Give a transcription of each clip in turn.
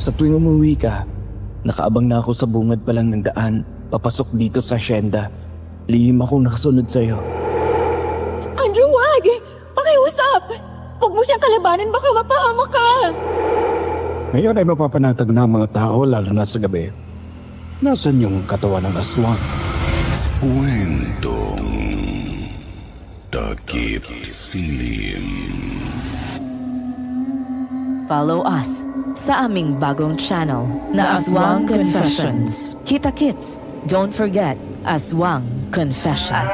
Sa tuwing umuwi ka, nakaabang na ako sa bungad pa lang ng daan, papasok dito sa asyenda. Lihim akong nakasunod sa'yo. Andrew, wag! Pakiusap! Huwag mo siyang kalabanan, baka mapahamak ka! Ngayon ay mapapanatag na ang mga tao lalo na sa gabi. Nasaan yung katawan ng aswang? Kwentong Takip Silim. Follow us sa aming bagong channel na Aswang Confessions. Kita-kits, don't forget Aswang Confessions.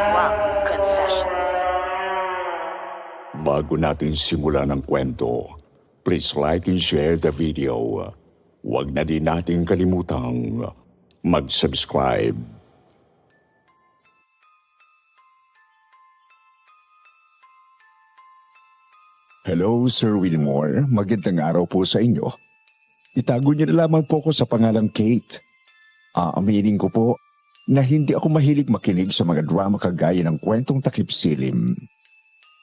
Bago natin simulan ang kwento, please like and share the video. Huwag na din natin kalimutang mag-subscribe. Hello, Sir Wilmore. Magandang araw po sa inyo. Itago niyo na lamang po ko sa pangalang Kate. Aaminin ko po na hindi ako mahilig makinig sa mga drama kagaya ng kwentong takip silim.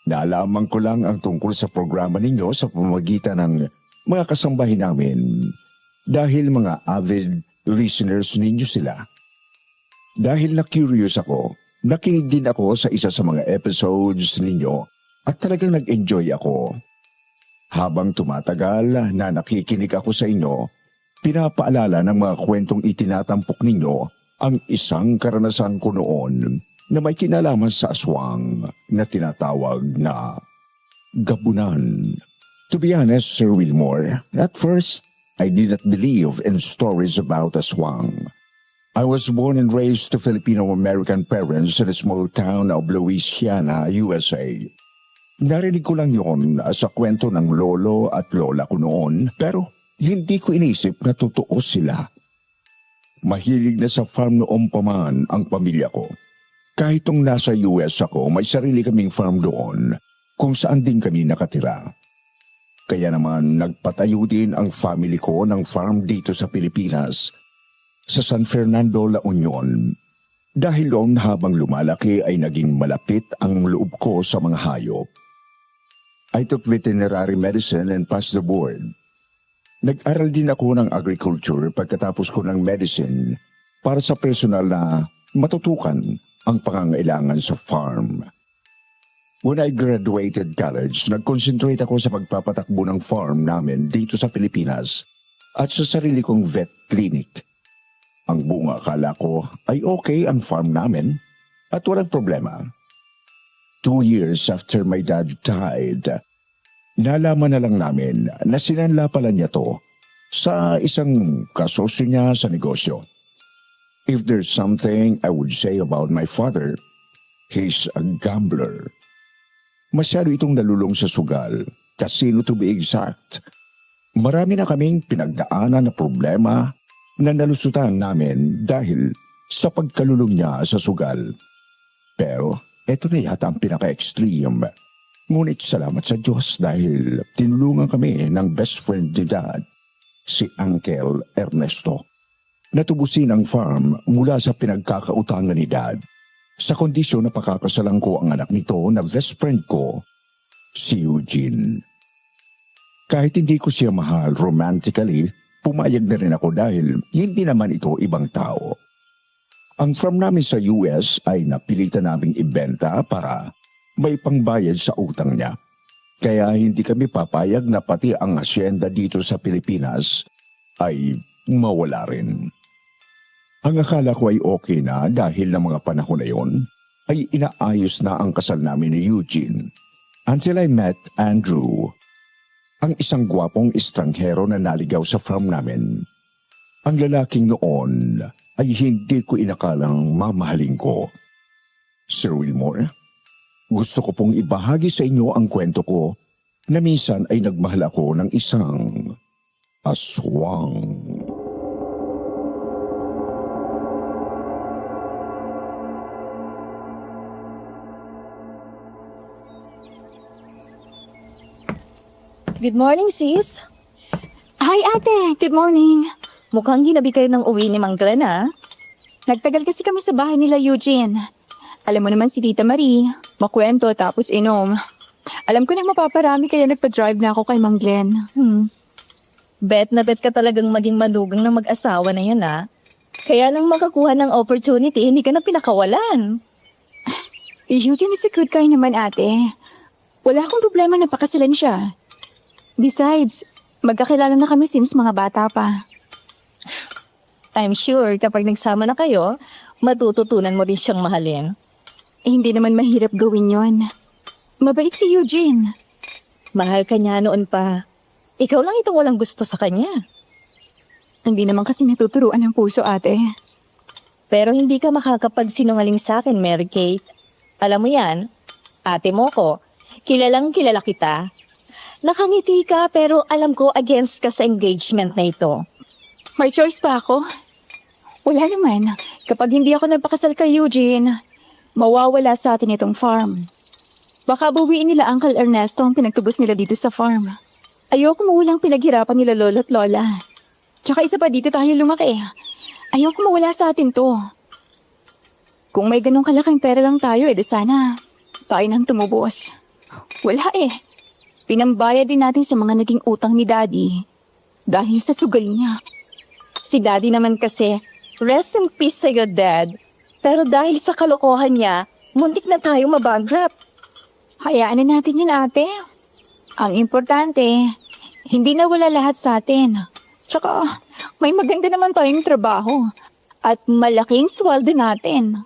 Naalaman ko lang ang tungkol sa programa ninyo sa pamamagitan ng mga kasambahin namin dahil mga avid listeners ninyo sila. Dahil na-curious ako, nakinig din ako sa isa sa mga episodes ninyo at talagang nag-enjoy ako. Habang tumatagal na nakikinig ako sa inyo, pinapaalala ng mga kwentong itinatampok ninyo ang isang karanasan ko noon na may kinalaman sa aswang na tinatawag na gabunan. To be honest, Sir Wilmore, at first, I did not believe in stories about aswang. I was born and raised to Filipino-American parents in a small town of Louisiana, USA. Narinig ko lang yon sa kwento ng lolo at lola ko noon, pero hindi ko inisip na totoo sila. Mahilig na sa farm noong pa man ang pamilya ko. Kahit nung nasa US ako, may sarili kaming farm doon kung saan din kami nakatira. Kaya naman nagpatayo din ang family ko ng farm dito sa Pilipinas, sa San Fernando, La Union. Dahil doon habang lumalaki ay naging malapit ang loob ko sa mga hayop. I took veterinary medicine and passed the board. Nag-aral din ako ng agriculture pagkatapos ko ng medicine para sa personal na matutukan ang pangangailangan sa farm. When I graduated college, nag-concentrate ako sa pagpapatakbo ng farm namin dito sa Pilipinas at sa sarili kong vet clinic. Ang buong akala ko ay okay ang farm namin at walang problema. 2 years after my dad died, nalaman na lang namin na sinanla pala niya to sa isang kasosyo niya sa negosyo. If there's something I would say about my father, he's a gambler. Masyado itong nalulong sa sugal, casino to be exact. Marami na kaming pinagdaanan na problema na nalusutan namin dahil sa pagkalulong niya sa sugal. Pero eto na yata ang pinaka-extreme. Ngunit salamat sa Diyos dahil tinulungan kami ng best friend ni Dad, si Uncle Ernesto. Natubusin ang farm mula sa pinagkakautangan ni Dad sa kondisyon na pakakasalan ko ang anak nito na best friend ko, si Eugene. Kahit hindi ko siya mahal romantically, pumayag na rin ako dahil hindi naman ito ibang tao. Ang farm namin sa US ay napilitan naming ibenta para may pangbayad sa utang niya. Kaya hindi kami papayag na pati ang asyenda dito sa Pilipinas ay mawala rin. Ang akala ko ay okay na dahil ng mga panahon na yon ay inaayos na ang kasal namin ni Eugene. Until I met Andrew, ang isang gwapong estranghero na naligaw sa farm namin. Ang lalaking noon ay hindi ko inakalang mamahalin ko. Sir Wilmore, gusto ko pong ibahagi sa inyo ang kwento ko na minsan ay nagmahal ako ng isang aswang. Good morning, sis. Hi, ate. Good morning. Mukhang ginabi kayo ng uwi ni Mang Glenn, ha? Nagtagal kasi kami sa bahay nila, Eugene. Alam mo naman si Tita Marie, makwento tapos inom. Alam ko na mapaparami kaya nagpa-drive na ako kay Mang Glenn. Bet na bet ka talagang maging manugang ng mag-asawa na yun, ah. Kaya nang makakuha ng opportunity, hindi ka na pinakawalan. Eugene is a good guy naman, ate. Wala akong problema na pakasalan siya. Besides, magkakilala na kami since mga bata pa. I'm sure kapag nagsama na kayo, matututunan mo rin siyang mahalin. Hindi naman mahirap gawin yon. Mabait si Eugene. Mahal ka niya noon pa. Ikaw lang itong walang gusto sa kanya. Hindi naman kasi natuturuan ng puso, ate. Pero hindi ka makakapagsinungaling sa akin, Mary Kate. Alam mo yan, ate mo ko, kilalang kilala kita. Nakangiti ka pero alam ko against ka sa engagement na ito. May choice pa ako? Wala naman. Kapag hindi ako nagpakasal kay Eugene, mawawala sa atin itong farm. Baka bawiin nila Uncle Ernesto ang pinagtubos nila dito sa farm. Ayoko mawalang pinaghirapan nila lola at lola. Tsaka isa pa dito tayo lumaki. Ayoko mawala sa atin to. Kung may ganong kalaking pera lang tayo, edi sana tayo nang tumubos. Wala eh. Pinambayad din natin sa mga naging utang ni Daddy dahil sa sugal niya. Si Daddy naman kasi, rest in peace sa'yo, Dad. Pero dahil sa kalokohan niya, muntik na tayo mabankrupt. Hayaan na natin yun, ate. Ang importante, hindi na wala lahat sa atin. Tsaka, may maganda naman tayong trabaho. At malaking sweldo natin.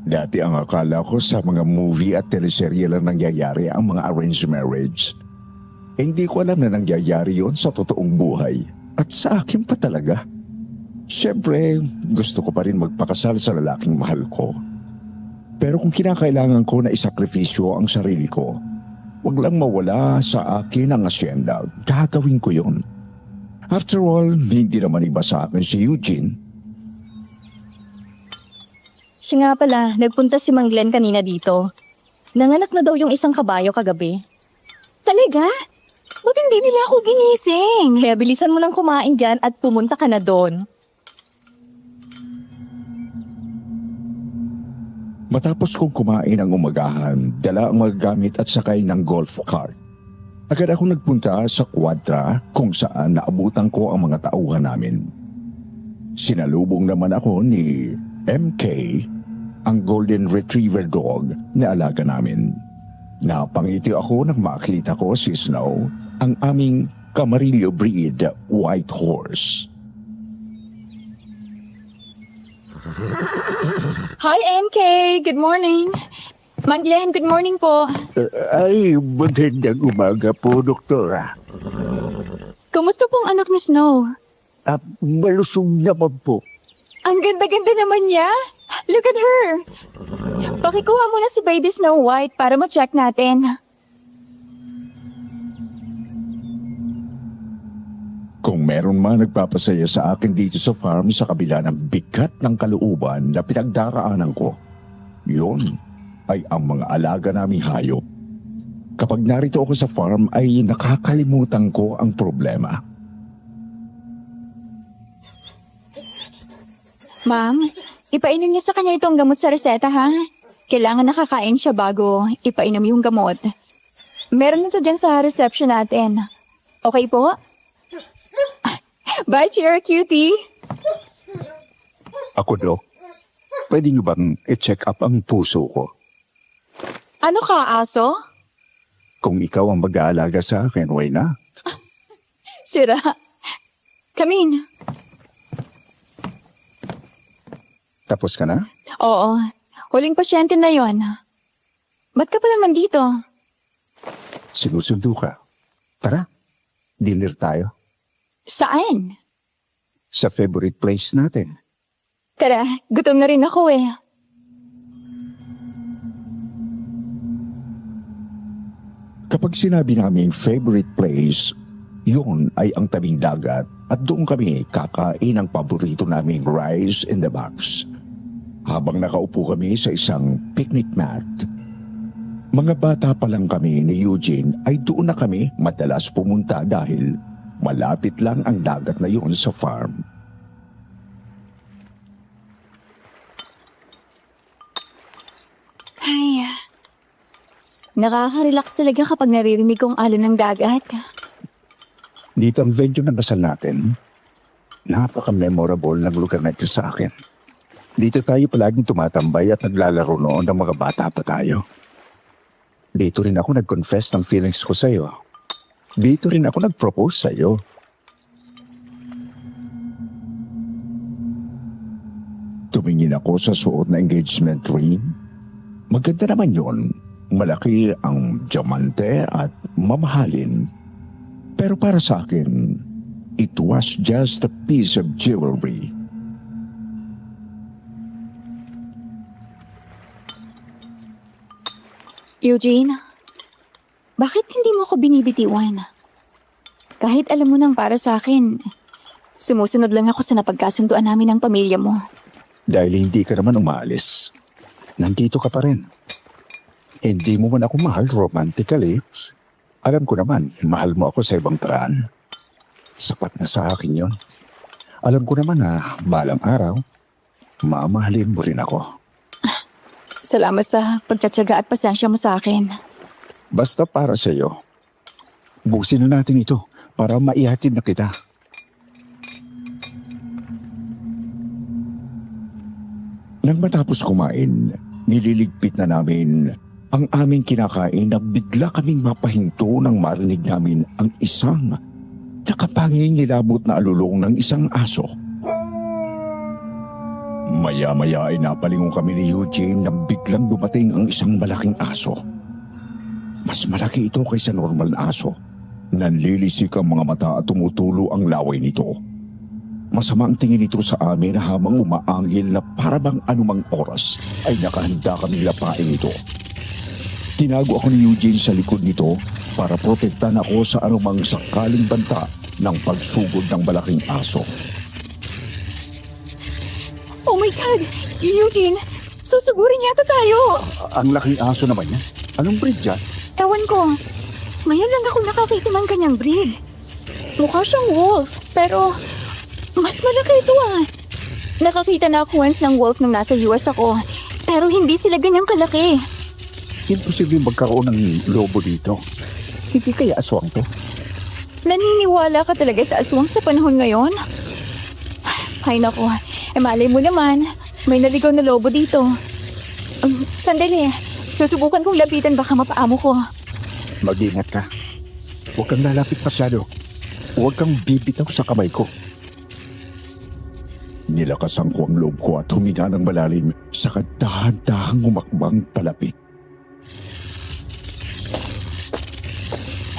Dati ang akala ko sa mga movie at teleserye lang nangyayari ang mga arranged marriage. Hindi ko alam na nangyayari yon sa totoong buhay. At sa akin pa talaga. Siyempre, gusto ko pa rin magpakasal sa lalaking mahal ko. Pero kung kinakailangan ko na isakripisyo ang sarili ko, wag lang mawala sa akin ang asyenda, gagawin ko yon. After all, hindi naman iba sa akin si Eugene. Siya nga pala, nagpunta si Mang Glenn kanina dito. Nanganak na daw yung isang kabayo kagabi. Talaga? Ba't hindi nila ako ginising? Kaya bilisan mo nang kumain dyan at pumunta ka na doon. Matapos kong kumain ang umagahan, dala ang mga gamit at sakay ng golf cart. Agad ako nagpunta sa kwadra kung saan naabutan ko ang mga tauhan namin. Sinalubong naman ako ni MK, ang golden retriever dog na alaga namin. Napangiti ako nang makita ko si Snow, ang aming Camarillo breed white horse. Hi, MK! Good morning! Mang Glenn, good morning po. Ay, magandang umaga po, Doktora. Kumusta pong anak ni Snow? Malusog naman po. Ang ganda-ganda naman niya. Look at her. Pakikuha mo na si Baby Snow White para ma-check natin. Kung meron man nagpapasaya sa akin dito sa farm sa kabila ng bigat ng kalooban na pinagdaraanan ko, yun ay ang mga alaga naming hayop. Kapag narito ako sa farm ay nakakalimutan ko ang problema. Ma'am, ipainom niyo sa kanya itong gamot sa reseta, ha? Kailangan nakakain siya bago ipainom yung gamot. Meron na to dyan sa reception natin. Okay po? Bye, Chair Cutie! Ako, Dok. Pwede niyo bang i-check up ang puso ko? Ano ka, aso? Kung ikaw ang mag-aalaga sa akin, why not? Sira. Come in. Tapos ka na? Oo. Huling pasyente na yon. Ba't ka pala nandito? Sinusundo ka. Tara, dinner tayo. Saan? Sa favorite place natin. Tara, gutom na rin ako eh. Kapag sinabi namin favorite place, yun ay ang tabing dagat at doon kami kakain ang paborito naming rice in the box. Habang nakaupo kami sa isang picnic mat. Mga bata pa lang kami ni Eugene ay doon na kami madalas pumunta dahil malapit lang ang dagat na yun sa farm. Ay, Nakaka-relax talaga kapag naririnig kong alon ng dagat. Dito ang venue ng kasal natin. Napaka-memorable ng lugar na ito sa akin. Dito tayo palaging tumatambay at naglalaro noon ng mga bata pa tayo. Dito rin ako nag-confess ng feelings ko sa'yo. Dito rin ako nag-propose sa'yo. Tumingin ako sa suot na engagement ring. Maganda naman yon. Malaki ang diamante at mamahalin. Pero para sa akin, it was just a piece of jewelry. Eugene, bakit hindi mo ako binibitiwan? Kahit alam mo nang para sa akin, sumusunod lang ako sa napagkasunduan namin ng pamilya mo. Dahil hindi ka naman umaalis. Nandito ka pa rin. Hindi mo man ako mahal romantically. Alam ko naman, mahal mo ako sa ibang paraan. Sapat na sa akin yon. Alam ko naman na balang araw, mamahalin mo rin ako. Salamat sa pagtsatsaga at pasensya mo sa akin. Basta para sa iyo. Busin na natin ito para maihatid na kita. Nang matapos kumain, nililigpit na namin ang aming kinakain na bigla kaming mapahinto nang marinig namin ang isang nakapanging nilabot na alulong ng isang aso. Maya-maya ay napalingon kami ni Eugene nang biglang dumating ang isang malaking aso. Mas malaki ito kaysa normal na aso. Nanlilisik ang mga mata at tumutulo ang laway nito. Masama ang tingin nito sa amin habang umaangil na parabang anumang oras ay nakahanda kami lapain ito. Tinago ako ni Eugene sa likod nito para protektahan ako sa anumang sakaling banta ng pagsugod ng malaking aso. Oh my God! Eugene, susugurin yata tayo! Ang laking aso naman yan. Anong breed yan? Ewan ko. Ngayon lang akong nakakita ng kanyang breed. Mukha siyang wolf, pero mas malaki ito ah. Nakakita na ako once ng wolf nung nasa US ako, pero hindi sila ganyang kalaki. Imposible magkaroon ng lobo dito. Hindi kaya aswang to? Naniniwala ka talaga sa aswang sa panahon ngayon? Ay nako, malay mo naman, may naligaw na lobo dito. Sandali, susubukan kong lapitan baka mapaamo ko. Mag-ingat ka. Huwag kang lalapit masyado. Huwag kang bibitaw sa kamay ko. Nilakasan ko ang loob ko at huminga ng malalim sa dahan-dahang umakbang palapit.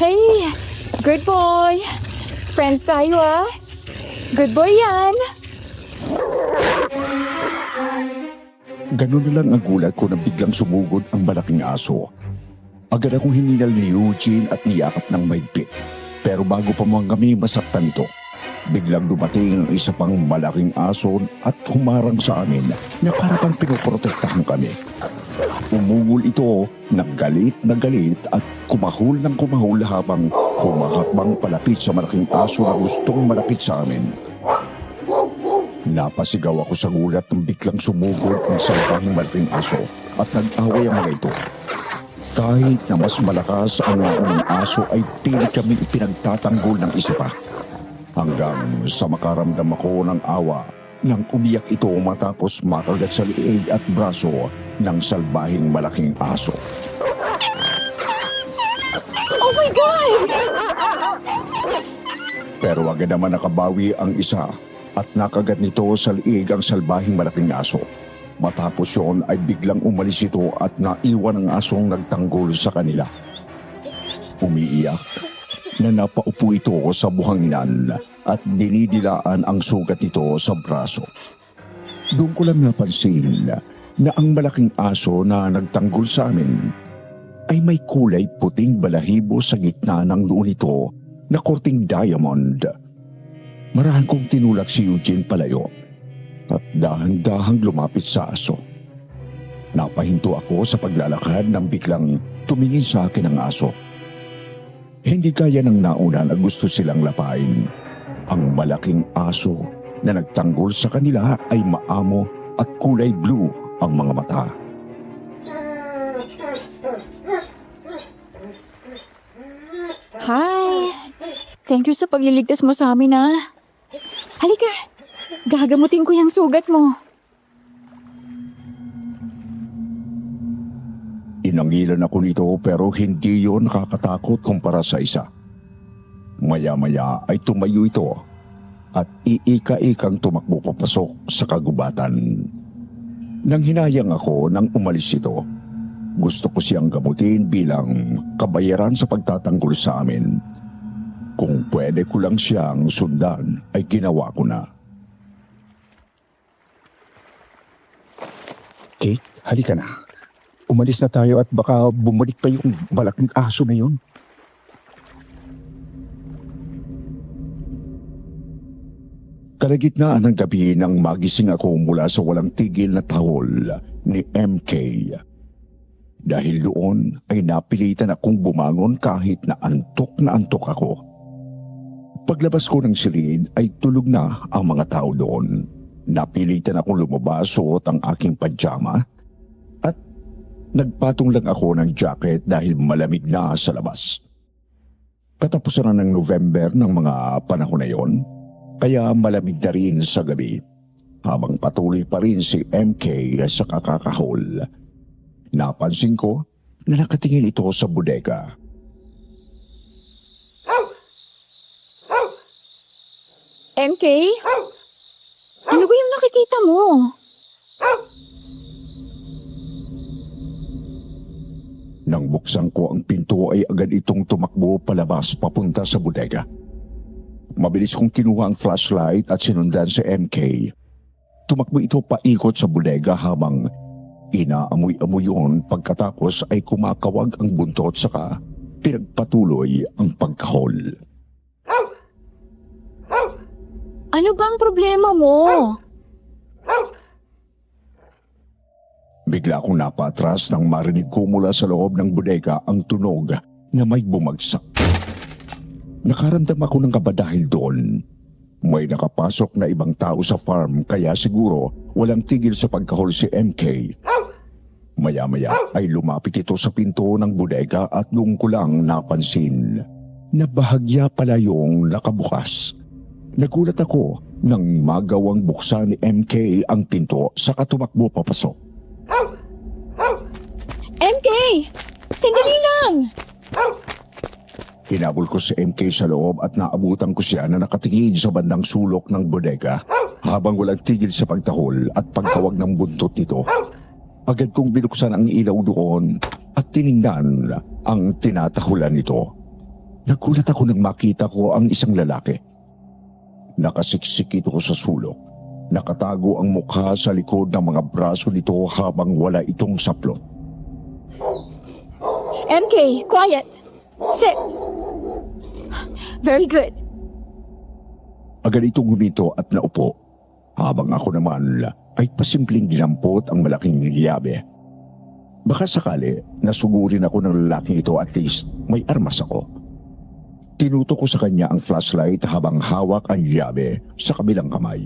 Hey, good boy. Friends tayo ah. Good boy yan. Ganun na lang ang gulat ko na biglang sumugod ang malaking aso. Agad akong hiningal ni Eugene at niyakap ng mahigpit. Pero bago pa man kami masaktan ito, biglang dumating ang isa pang malaking aso at humarang sa amin na parang pinoprotektahan kami. Umungol ito, naggalit at kumahul ng kumahul habang humahakbang palapit sa malaking aso na gustong malapit sa amin. Napasigaw ako sa gulat nang biglang sumugod ang salbahing malaking aso at nag-away ang mga ito. Kahit na mas malakas ang unang aso ay pilit kami ipinagtatanggol ng isa pa. Hanggang sa makaramdam ako ng awa nang umiyak ito matapos makagat sa liig at braso ng salbahing malaking aso. Oh my God! Pero agad naman nakabawi ang isa at nakagat nito sa liig ang salbahing malaking aso. Matapos yon ay biglang umalis ito at naiwan ang asong nagtanggol sa kanila. Umiiyak na napaupo ito sa buhanginan at dinidilaan ang sugat nito sa braso. Doon ko lang napansin na ang malaking aso na nagtanggol sa amin ay may kulay puting balahibo sa gitna ng noo nito na korting diamond. Marahan kong tinulak si Eugene palayo at dahan-dahang lumapit sa aso. Napahinto ako sa paglalakad nang biglang tumingin sa akin ang aso. Hindi gaya ng nauna na gusto silang lapain. Ang malaking aso na nagtanggol sa kanila ay maamo at kulay blue ang mga mata. Thank you sa pagliligtas mo sa amin, ha? Halika, gagamutin ko yung sugat mo. Inangilan ako nito pero hindi yon nakakatakot kumpara sa isa. Maya-maya ay tumayo ito at iika-ikang tumakbo papasok sa kagubatan. Nang hinayang ako nang umalis ito, gusto ko siyang gamutin bilang kabayaran sa pagtatanggol sa amin. Kung pwede ko lang siyang sundan ay ginawa ko na. Kate, halika na. Umalis na tayo at baka bumalik pa yung malaking aso na yun. Kalagitnaan ng gabi nang magising ako mula sa walang tigil na tahol ni MK. Dahil doon ay napilitan akong bumangon kahit na antok ako. Paglabas ko ng silid ay tulog na ang mga tao doon. Napilitan akong lumabas, suot ang aking pajama at nagpatong lang ako ng jacket dahil malamig na sa labas. Katapusan na ng November ng mga panahon na yon, kaya malamig na rin sa gabi. Habang patuloy pa rin si MK sa kakakahol, napansin ko na nakatingin ito sa bodega. MK? Ano ba yung nakikita mo? Nang buksan ko ang pinto ay agad itong tumakbo palabas papunta sa bodega. Mabilis kong kinuha ang flashlight at sinundan si MK. Tumakbo ito paikot sa bodega habang inaamoy-amoy yun, pagkatapos ay kumakawag ang buntot saka pinagpatuloy ang pagkahol. Ano bang problema mo? Bigla akong napatras nang marinig ko mula sa loob ng bodega ang tunog na may bumagsak. Nakaramdam ako ng kaba dahil doon. May nakapasok na ibang tao sa farm kaya siguro walang tigil sa pagkahol si MK. Maya-maya ay lumapit ito sa pinto ng bodega at doon ko lang napansin na bahagya pala yung nakabukas. Nagulat ako nang magawang buksan ni MK ang pinto saka tumakbo papasok. MK! Sandali lang! Hinabol ko si MK sa loob at naabutan ko siya na nakatingin sa bandang sulok ng bodega habang walang tigil sa pagtahol at pagkawag ng buntot nito. Agad kong binuksan ang ilaw doon at tiningnan ang tinatahulan nito. Nagulat ako nang makita ko ang isang lalaki. Nakasiksik ito sa sulok. Nakatago ang mukha sa likod ng mga braso nito habang wala itong saplot. MK, quiet! Sit! Very good. Agad itong huminto at naupo, habang ako naman ay pasimpleng dinampot ang malaking liyabe. Baka sakali nasugurin ako ng lalaking ito, at least may armas ako. Tinutok ko sa kanya ang flashlight habang hawak ang liyabe sa kabilang kamay.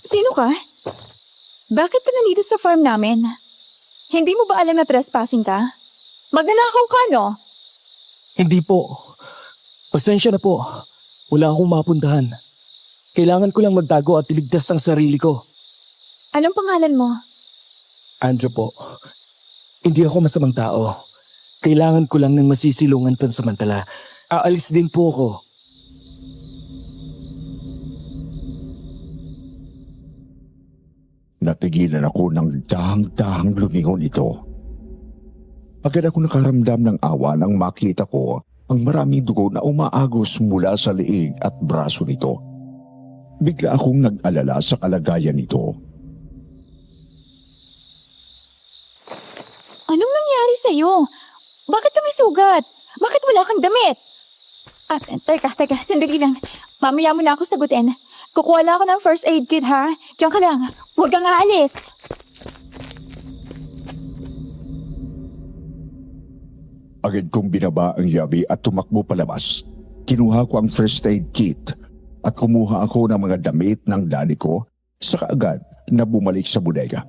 Sino ka? Bakit ka nandito sa farm namin? Hindi mo ba alam na trespassing ka? Magnanakaw ka, no? Hindi po. Pasensya na po. Wala akong mapuntahan. Kailangan ko lang magtago at iligtas ang sarili ko. Anong pangalan mo? Andrew po. Hindi ako masamang tao. Kailangan ko lang ng masisilungan pansamantala. Aalis din po ako. Natigilan ako ng dahang-dahang lumingon ito. Agad ako nakaramdam ng awa nang makita ko ang maraming dugo na umaagos mula sa liig at braso nito. Bigla akong nag-alala sa kalagayan nito. Anong nangyari sa'yo? Bakit ka may sugat? Bakit wala kang damit? Teka, sandali lang. Mamaya mo na ako sagutin. Kukuha lang ako ng first aid kit, ha? Diyan ka lang. Huwag kang aalis. Agad kong binaba ang yabi at tumakbo palabas. Kinuha ko ang first aid kit at kumuha ako ng mga damit ng daddy ko, saka agad na bumalik sa bodega.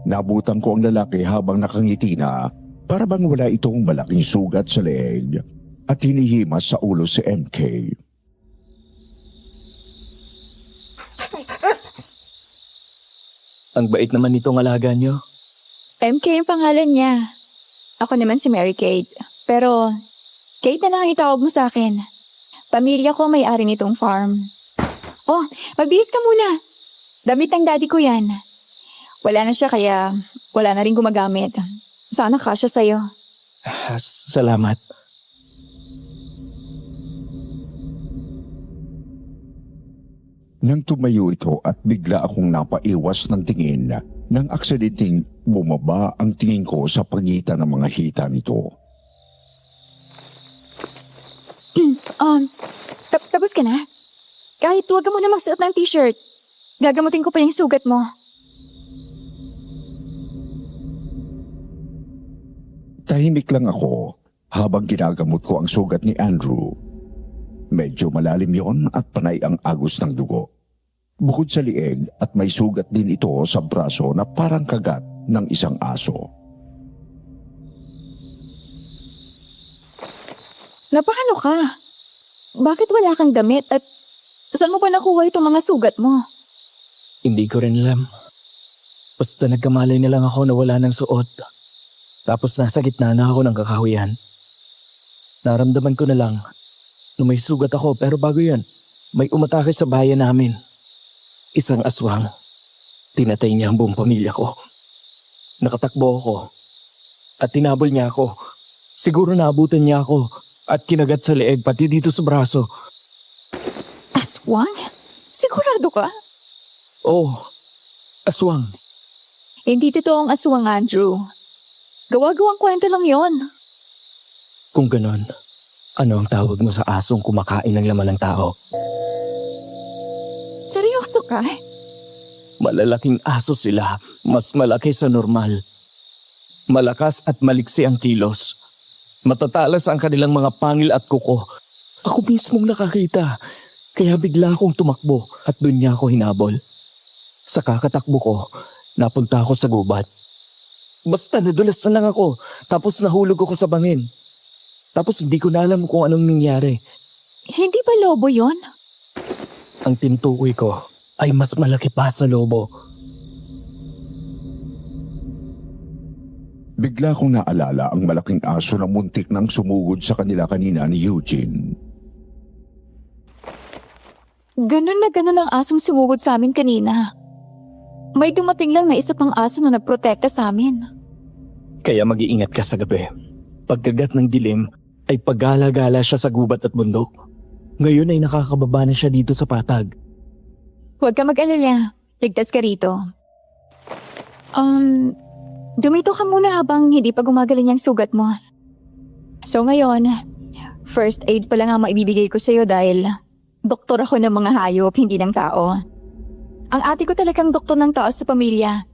Nabutan ko ang lalaki habang nakangiti na Para bang wala itong malaking sugat sa leeg at hinihimas sa ulo si MK. Ang bait naman nitong alaga niyo. MK yung pangalan niya. Ako naman si Mary Kate. Pero, Kate na lang ang itawag mo sa akin. Pamilya ko may-ari nitong farm. Oh, magbihis ka muna. Damit ng daddy ko yan. Wala na siya kaya wala na rin gumagamit. Sana kasya sa'yo. Salamat. Nang tumayo ito at bigla akong napaiwas ng tingin, nang aksidenteng bumaba ang tingin ko sa pagitan ng mga hita nito. Tapos ka na? Kahit huwag ka muna magsuot ng t-shirt. Gagamutin ko pa yung sugat mo. Tahimik lang ako habang ginagamot ko ang sugat ni Andrew. Medyo malalim yon at panay ang agos ng dugo. Bukod sa lieg at may sugat din ito sa braso na parang kagat ng isang aso. Napakano ka? Bakit wala kang damit at saan mo ba nakuha itong mga sugat mo? Hindi ko rin alam. Basta nagkamalay na lang ako na wala ng suot. Tapos nasa gitna na ako ng kakahuyan. Naramdaman ko na lang na may sugat ako pero bago yan, may umatake sa bayan namin. Isang aswang. Tinatay niya ang buong pamilya ko. Nakatakbo ako at tinabol niya ako. Siguro naabutan niya ako at kinagat sa leeg pati dito sa braso. Aswang? Sigurado ka? Oh, aswang. Hindi totoong aswang, Andrew. Gawa-gawang kwento lang yon. Kung ganon, ano ang tawag mo sa asong kumakain ng laman ng tao? Seryoso ka? Malalaking aso sila, mas malaki sa normal. Malakas at maliksi ang kilos. Matatalas ang kanilang mga pangil at kuko. Ako mismong nakakita, kaya bigla akong tumakbo at doon niya ako hinabol. Sa kakatakbo ko, napunta ako sa gubat. Basta nadulas na lang ako, tapos nahulog ako sa bangin. Tapos hindi ko na alam kung anong nangyari. Hindi ba lobo yon? Ang tinutukoy ko ay mas malaki pa sa lobo. Bigla kong naalala ang malaking aso na muntik nang sumugod sa kanila kanina ni Eugene. Ganun na ganun ang asong sumugod sa amin kanina. May dumating lang na isa pang aso na nagprotekta sa amin. Kaya mag-iingat ka sa gabi. Pagkagat ng dilim, ay paggala-gala siya sa gubat at bundok. Ngayon ay nakakababa na siya dito sa patag. Huwag ka mag-alala. Ligtas ka rito. Dumito ka muna habang hindi pa gumagaling yung sugat mo. So ngayon, first aid pa lang ang maibibigay ko sa'yo dahil doktor ako ng mga hayop, hindi ng tao. Ang ate ko talagang doktor ng tao sa pamilya.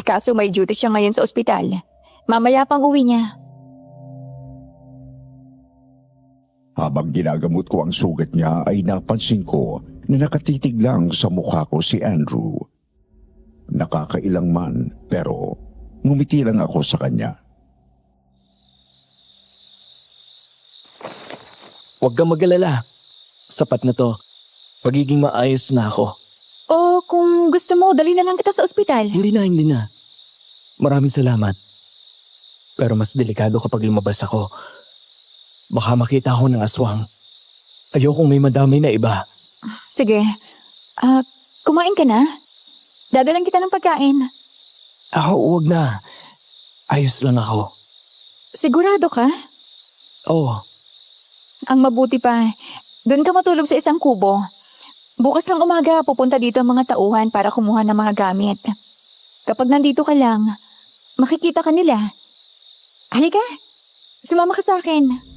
Kaso may duty siya ngayon sa ospital. Mamaya pang uwi niya. Habang ginagamot ko ang sugat niya ay napansin ko na nakatitig lang sa mukha ko si Andrew. Nakakailang man pero ngumiti lang ako sa kanya. Huwag kang mag-alala. Sapat na to. Pagiging maayos na ako. O kung gusto mo, dali na lang kita sa ospital. Hindi na. Maraming salamat. Pero mas delikado kapag lumabas ako. Baka makita ako ng aswang. Ayokong may madamay na iba. Sige. Kumain ka na? Dadalang kita ng pagkain. Huwag na. Ayos lang ako. Sigurado ka? Oo. Ang mabuti pa, doon ka matulog sa isang kubo. Bukas ng umaga, pupunta dito ang mga tauhan para kumuha ng mga gamit. Kapag nandito ka lang, makikita ka nila. Halika, sumama ka sa akin.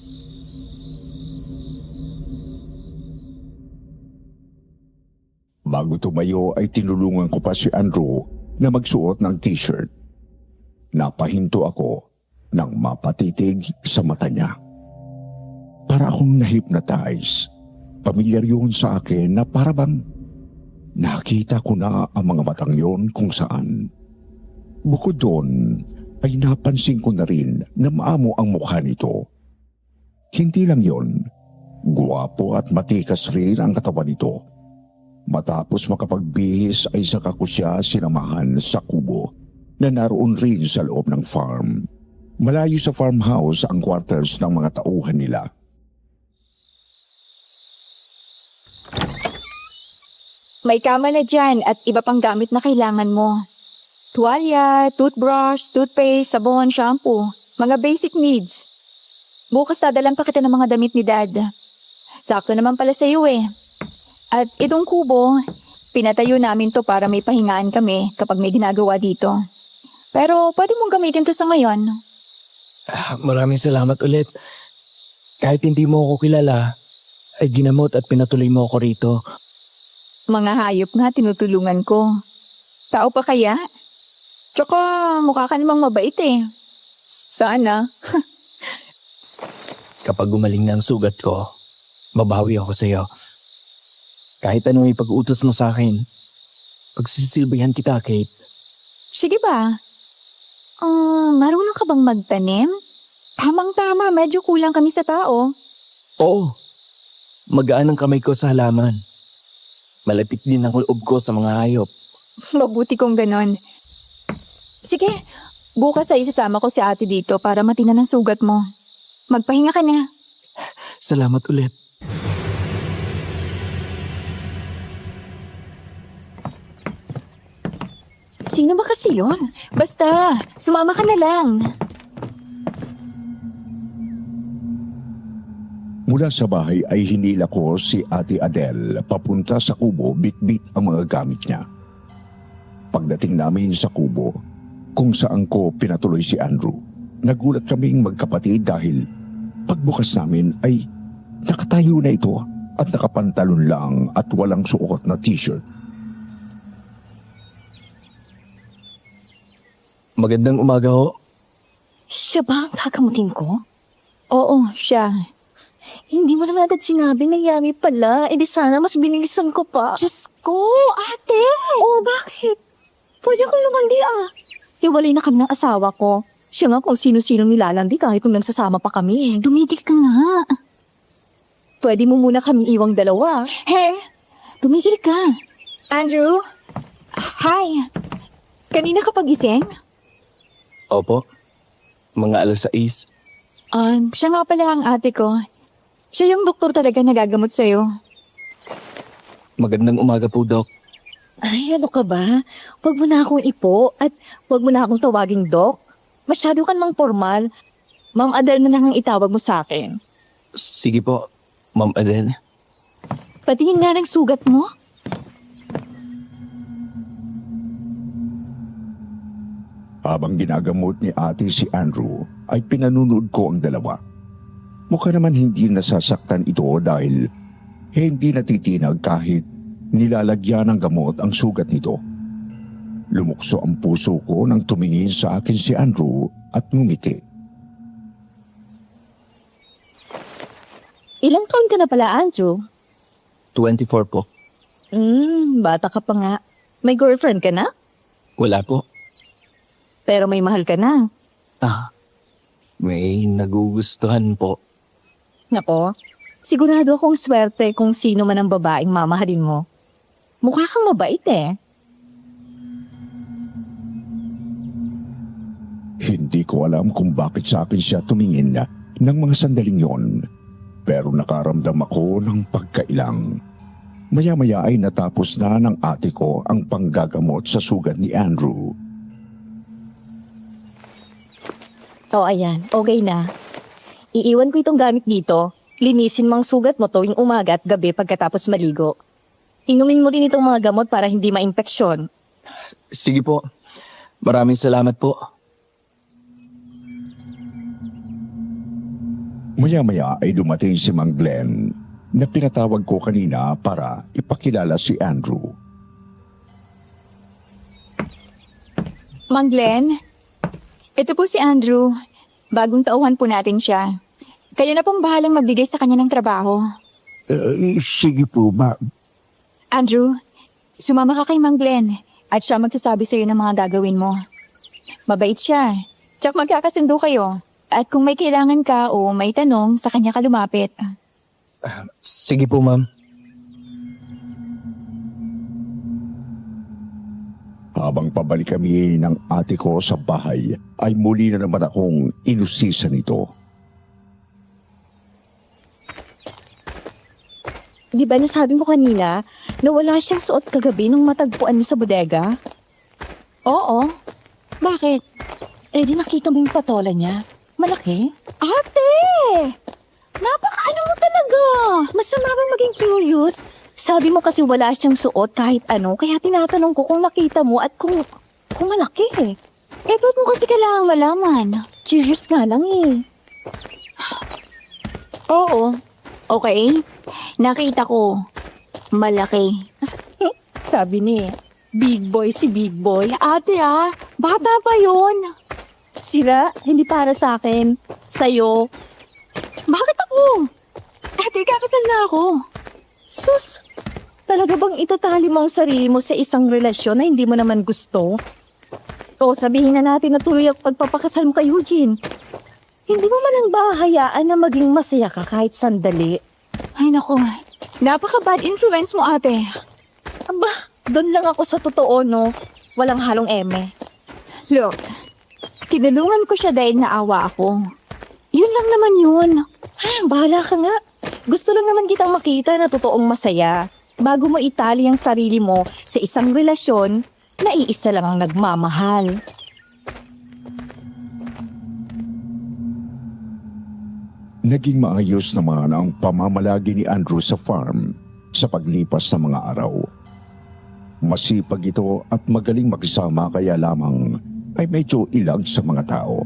Bago tumayo ay tinulungan ko pa si Andrew na magsuot ng t-shirt. Napahinto ako nang mapatitig sa mata niya. Para akong na-hypnotize. Pamilyar yun sa akin na parabang nakita ko na ang mga matang yon kung saan. Bukod doon ay napansin ko na rin na maamo ang mukha nito. Hindi lang yon, guwapo at matikas rin ang katawan nito. Matapos makapagbihis ay saka ko siya sinamahan sa kubo na naroon rin sa loob ng farm. Malayo sa farmhouse ang quarters ng mga tauhan nila. May kama na dyan at iba pang gamit na kailangan mo. Tuwalya, toothbrush, toothpaste, sabon, shampoo. Mga basic needs. Bukas dadalan pa kita ng mga damit ni Dad. Sakto naman pala sa iyo eh. At itong kubo, pinatayo namin to para may pahingaan kami kapag may ginagawa dito. Pero pwede mong gamitin to sa ngayon. Maraming salamat ulit. Kahit hindi mo ako kilala, ay ginamot at pinatuloy mo ako rito. Mga hayop nga tinutulungan ko. Tao pa kaya? Tsaka mukha ka namang mabait eh. Sana. Kapag gumaling na ang sugat ko, mabawi ako sa iyo. Kahit anong ipag-utos mo sa akin, pagsisilbihan kita, Kate. Sige ba? Marunong ka bang magtanim? Tamang-tama, medyo kulang kami sa tao. Oo, magaan ang kamay ko sa halaman. Malapit din ang loob ko sa mga hayop. Mabuti kong ganon. Sige, bukas ay isasama ko si ate dito para matinan ang sugat mo. Magpahinga ka na. Salamat ulit. Sino ba kasi yun? Basta, sumama ka na lang. Mula sa bahay ay hinila ko si Ate Adele papunta sa kubo bitbit ang mga gamit niya. Pagdating namin sa kubo, kung saan ko pinatuloy si Andrew, nagulat kaming magkapatid dahil pagbukas namin ay nakatayo na ito at nakapantalon lang at walang suot na t-shirt. Magandang umaga ho. Siya ba ang kakamutin ko? Oo, siya. Hindi mo naman agad sinabi na yummy pala. Eh di sana mas binilisan ko pa. Diyos ko, ate! Oh, bakit? Pwede kong lumandi ah. Hiwalay na kami ng asawa ko. Siya nga kung sino-sino nilalandi kahit kung nagsasama pa kami. Tumigil ka nga. Pwede mo muna kami iwang dalawa. Hey, tumigil ka. Andrew? Hi. Kanina ka pagising? Opo, mga 6:00. Siya nga pala ang ate ko. Siya yung doktor talaga nagagamot sa'yo. Magandang umaga po, Doc. Ay, ano ka ba? Huwag mo na akong ipo at huwag mo na akong tawaging Doc. Masyado ka namang formal. Ma'am Adele na lang ang itawag mo sa akin. Sige po, Ma'am Adele. Patingin nga ng sugat mo. Habang ginagamot ni ate si Andrew, ay pinanunood ko ang dalawa. Mukha naman hindi nasasaktan ito dahil hindi natitinag kahit nilalagyan ng gamot ang sugat nito. Lumukso ang puso ko nang tumingin sa akin si Andrew at ngumiti. Ilang taon ka na pala, Andrew? 24 po. Bata ka pa nga. May girlfriend ka na? Wala po. Pero may mahal ka na. May nagugustuhan po. Nako, sigurado akong swerte kung sino man ang babaeng mamahalin mo. Mukha kang mabait eh. Hindi ko alam kung bakit sa akin siya tumingin ng mga sandaling yon. Pero nakaramdam ako ng pagkailang. Maya-maya ay natapos na ng ate ko ang panggagamot sa sugat ni Andrew. Ayan, okay na. Iiwan ko itong gamit dito. Linisin mo ang sugat mo tuwing umaga at gabi pagkatapos maligo. Inumin mo rin itong mga gamot para hindi ma-impeksyon. Sige po. Maraming salamat po. Maya-maya ay dumating si Mang Glenn na pinatawag ko kanina para ipakilala si Andrew. Mang Glenn, ito po si Andrew. Bagong tauhan po natin siya. Kayo na pong bahalang magbigay sa kanya ng trabaho. Sige po, ma'am. Andrew, sumama ka kay Mang Glenn at siya magsasabi sa'yo ng mga gagawin mo. Mabait siya. Tsak magkakasundo kayo. At kung may kailangan ka o may tanong, sa kanya ka lumapit. Sige po, ma'am. Habang pabalik kami ng ate ko sa bahay, ay muli na naman akong inusisa nito. Di ba nasabi mo kanina na wala siyang suot kagabi nung matagpuan mo sa bodega? Oo. Bakit? Eh di nakita mo yung patola niya. Malaki? Ate! Napakaano mo talaga! Masama bang maging curious? Sabi mo kasi wala siyang suot kahit ano, kaya tinatanong ko kung nakita mo at kung malaki. Eh, ba't mo kasi kailangang malaman? Curious nga lang eh. Oo. Okay. Nakita ko. Malaki. Sabi ni, big boy si big boy. Ate bata pa yun. Sira, hindi para sa akin. Sa'yo. Bakit ako? Ate, kakasal na ako. Sus, talaga bang itatali mo ang sarili mo sa isang relasyon na hindi mo naman gusto? O sabihin na natin na tuloy ang pagpapakasal mo kay Eugene. Hindi mo man lang ba hayaan na maging masaya ka kahit sandali? Ay, naku. Napaka-bad influence mo, ate. Aba, doon lang ako sa totoo, no? Walang halong eme. Look, tinulungan ko siya dahil naawa ako. Yun lang naman yun. Bahala ka nga. Gusto lang naman kitang makita na totoong masaya. Bago mo itali ang sarili mo sa isang relasyon na iisa lang ang nagmamahal. Naging maayos naman ang pamamalagi ni Andrew sa farm sa paglipas ng mga araw. Masipag ito at magaling magsama kaya lamang ay medyo ilag sa mga tao.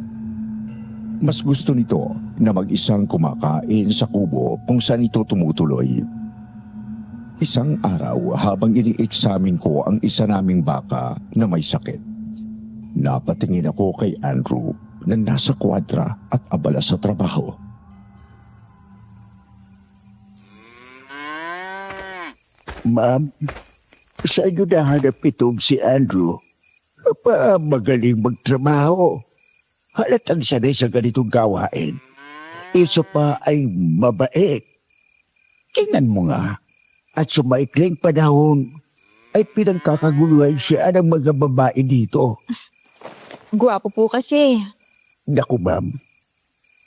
Mas gusto nito na mag-isang kumakain sa kubo kung saan ito tumutuloy. Isang araw habang ini-examine ko ang isa naming baka na may sakit, napatingin ako kay Andrew na nasa kwadra at abala sa trabaho. Ma'am, saan nyo nahanap itong si Andrew? Magaling magtrabaho. Halatang sanay sa ganitong gawain. Isa pa ay mabait. Tingnan mo nga. At sa maikling panahon, ay pinagkakaguluhan siya ng mga babae dito. Guwapo po kasi. Naku ma'am,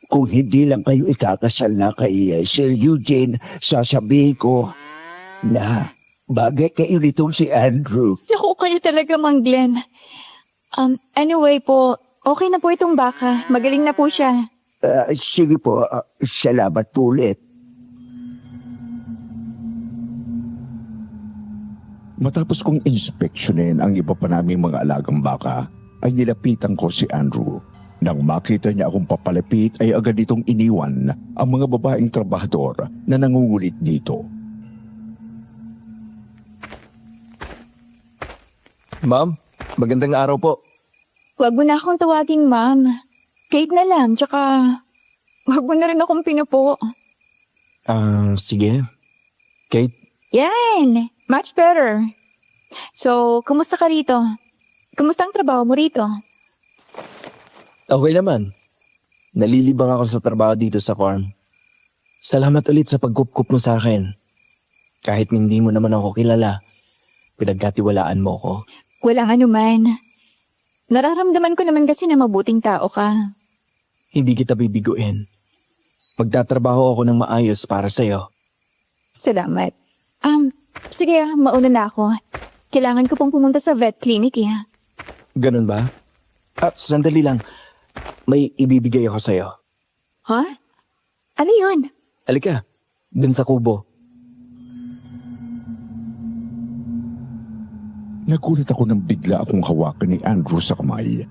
kung hindi lang kayo ikakasal na kay Sir Eugene, sasabihin ko na bagay kayo nitong si Andrew. Naku, kayo talaga, Mang Glenn. Anyway po, okay na po itong baka. Magaling na po siya. Sige po, salamat po ulit. Matapos kong inspeksyonin ang iba pa naming mga alagang baka, ay nilapitan ko si Andrew. Nang makita niya akong papalapit ay agad itong iniwan ang mga babaeng trabahador na nangungulit dito. Ma'am, magandang araw po. Huwag mo na akong tawagin, ma'am. Kate na lang, tsaka huwag mo na rin akong pinupo. Sige. Kate, Yan! Much better. So, kumusta ka rito? Kumusta ang trabaho mo rito? okay naman. Nalilibang ako sa trabaho dito sa farm. Salamat ulit sa pagkup-kup mo sa akin. Kahit hindi mo naman ako kilala, pinagkatiwalaan mo ko. Walang anuman. Nararamdaman ko naman kasi na mabuting tao ka. Hindi kita bibiguin. Magtatrabaho ako ng maayos para sa'yo. Salamat. Sige, mauna na ako. Kailangan ko pong pumunta sa vet clinic eh. Ganun ba? Sandali lang. May ibibigay ako sa'yo. Ha? Ano yun? Halika, dun sa kubo. Nagulat ako nang bigla akong hawakan ni Andrew sa kamay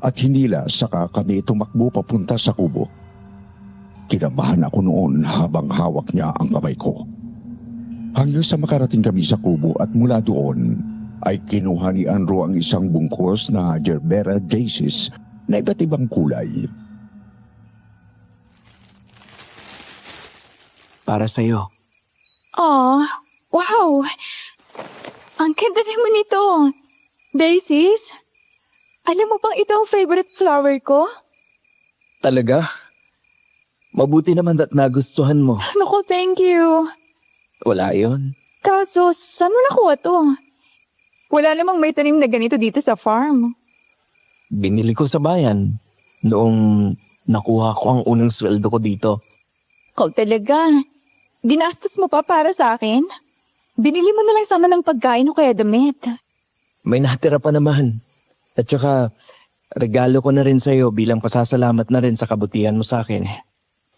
at hinila saka kami tumakbo papunta sa kubo. Kinabahan ako noon habang hawak niya ang kamay ko. Hanggang sa makarating kami sa kubo at mula doon ay kinuha ni Andrew ang isang bungkos na Gerbera daisies na iba't ibang kulay. Para sa'yo. Oh, wow! Ang ganda naman nito. Daisies? Alam mo bang ito ang favorite flower ko? Talaga? Mabuti naman at nagustuhan mo. Naku, thank you. Wala yon. Kaso, saan mo nakuha to? Wala namang may tanim na ganito dito sa farm. Binili ko sa bayan noong nakuha ko ang unang sweldo ko dito. Ikaw talaga. Dinastos mo pa para sa akin? Binili mo na lang sana ng pagkain o kaya damit. May natira pa naman. At saka, regalo ko na rin sa'yo bilang pasasalamat na rin sa kabutihan mo sa akin.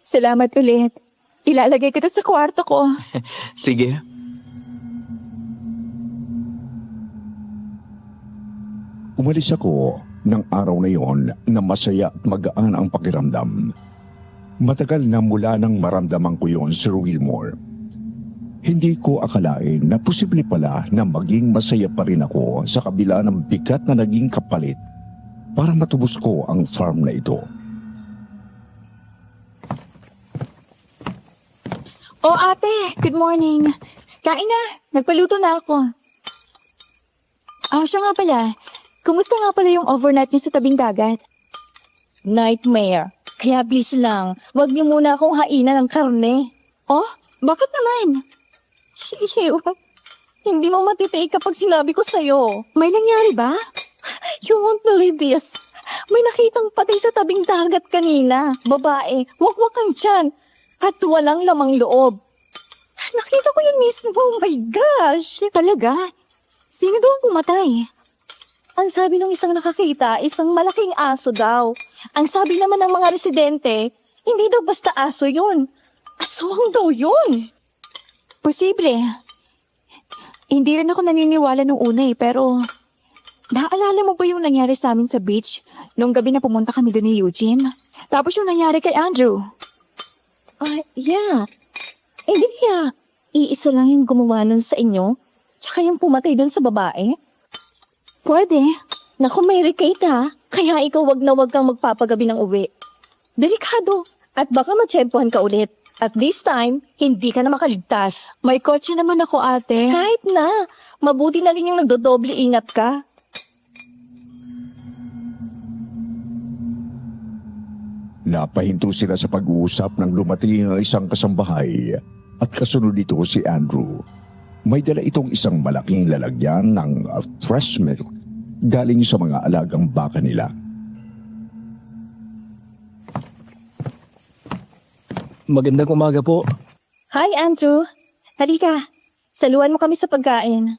Salamat ulit. Ilalagay kita sa kwarto ko. Sige. Umalis ako ng araw na yon na masaya at magaan ang pakiramdam. Matagal na mula nang maramdaman ko yon, Sir Wilmore. Hindi ko akalain na posible pala na maging masaya pa rin ako sa kabila ng bigat na naging kapalit para matubos ko ang farm na ito. Oh, ate, good morning. Kain na. Nagpaluto na ako. Siya nga pala. Kumusta nga pala yung overnight niyo sa tabing dagat? Nightmare. Kaya please lang, wag niyo muna akong hainan ng karne. Oh, bakit naman? Ew. Hindi mo matitake kapag sinabi ko sa'yo. May nangyari ba? You won't believe this. May nakitang patay sa tabing dagat kanina. Babae, wakwak ang tiyan. At walang lamang loob. Nakita ko yun mismo. Oh my gosh. Talaga? Sino daw ang pumatay? Ang sabi ng isang nakakita, isang malaking aso daw. Ang sabi naman ng mga residente, hindi daw basta aso yun. Aswang daw yun. Posible. Hindi rin ako naniniwala nung una pero naalala mo ba yung nangyari sa amin sa beach nung gabi na pumunta kami doon ni Eugene? Tapos yung nangyari kay Andrew. Yeah. Hindi kaya iisa lang yung gumawa nun sa inyo, tsaka yung pumatay dun sa babae? Pwede. Naku, Mary Kate ha. Kaya ikaw wag na wag kang magpapagabi ng uwi. Delikado. At baka matsyempohan ka ulit. At this time, hindi ka na makaligtas. May kotse naman ako, ate. Kahit na. Mabuti na rin yung nagdodoble ingat ka. Napahinto sila sa pag-uusap nang lumating ang isang kasambahay at kasunod nito si Andrew. May dala itong isang malaking lalagyan ng fresh milk galing sa mga alagang baka nila. Magandang umaga po. Hi, Andrew. Halika. Saluhan mo kami sa pagkain.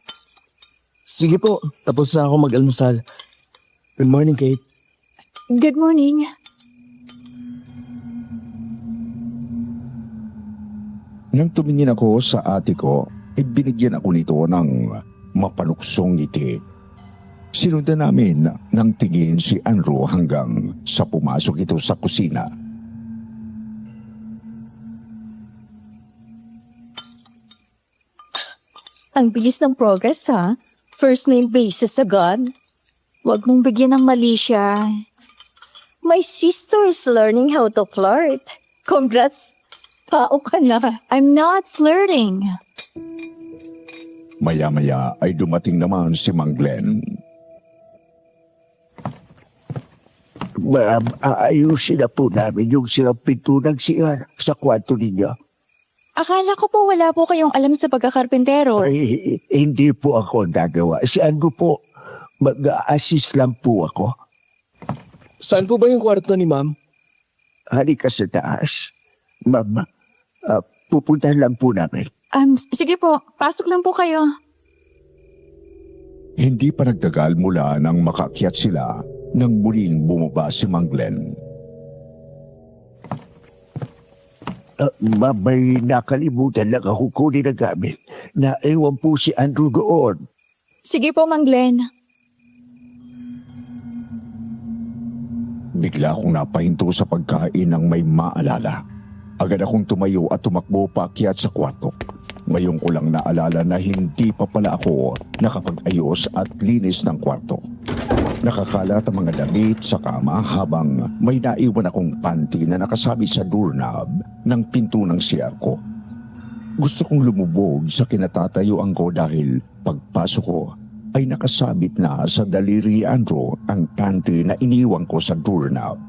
Sige po, tapos na ako mag-almusal. Good morning, Kate. Good morning. Nang tumingin ako sa ate ko, binigyan ako nito ng mapanuksong ngiti. Sinundan namin ng tingin si Andrew hanggang sa pumasok ito sa kusina. Ang bilis ng progress, ha? First name basis agad. Huwag mong bigyan ng mali siya. My sister is learning how to flirt. Congrats. Pao ka na. I'm not flirting. Maya-maya ay dumating naman si Mang Glenn. Ma'am, aayusin na po namin yung sirang pinto ng CR sa kwarto ninyo. Akala ko po wala po kayong alam sa pagkakarpentero. Ay, hindi po ako nagawa. Si Andrew po, mag-assist lang po ako. Saan po ba yung kwarto ni ma'am? Halika sa taas. Ma'am, pupuntahan lang po namin. Sige po, pasok lang po kayo. Hindi pa nagtagal mula nang makakyat sila nang muling bumaba si Mang Glenn. Ma'am, may nakalimutan lang ako kunin na gamit. Naiwan po si Andrew doon. Sige po, Mang Glenn. Bigla akong napahinto sa pagkain ng may maalala. Agad akong tumayo at tumakbo paakyat sa kwarto. Ngayon ko lang naalala na hindi pa pala ako nakapag-ayos at linis ng kwarto. Nakakalat ang mga damit sa kama habang may naiwan akong panty na nakasabit sa doorknob ng pinto ng CR ko. Gusto kong lumubog sa kinatatayuan ko dahil pagpasok ko ay nakasabit na sa daliri ni Andrew ang panty na iniwan ko sa doorknob.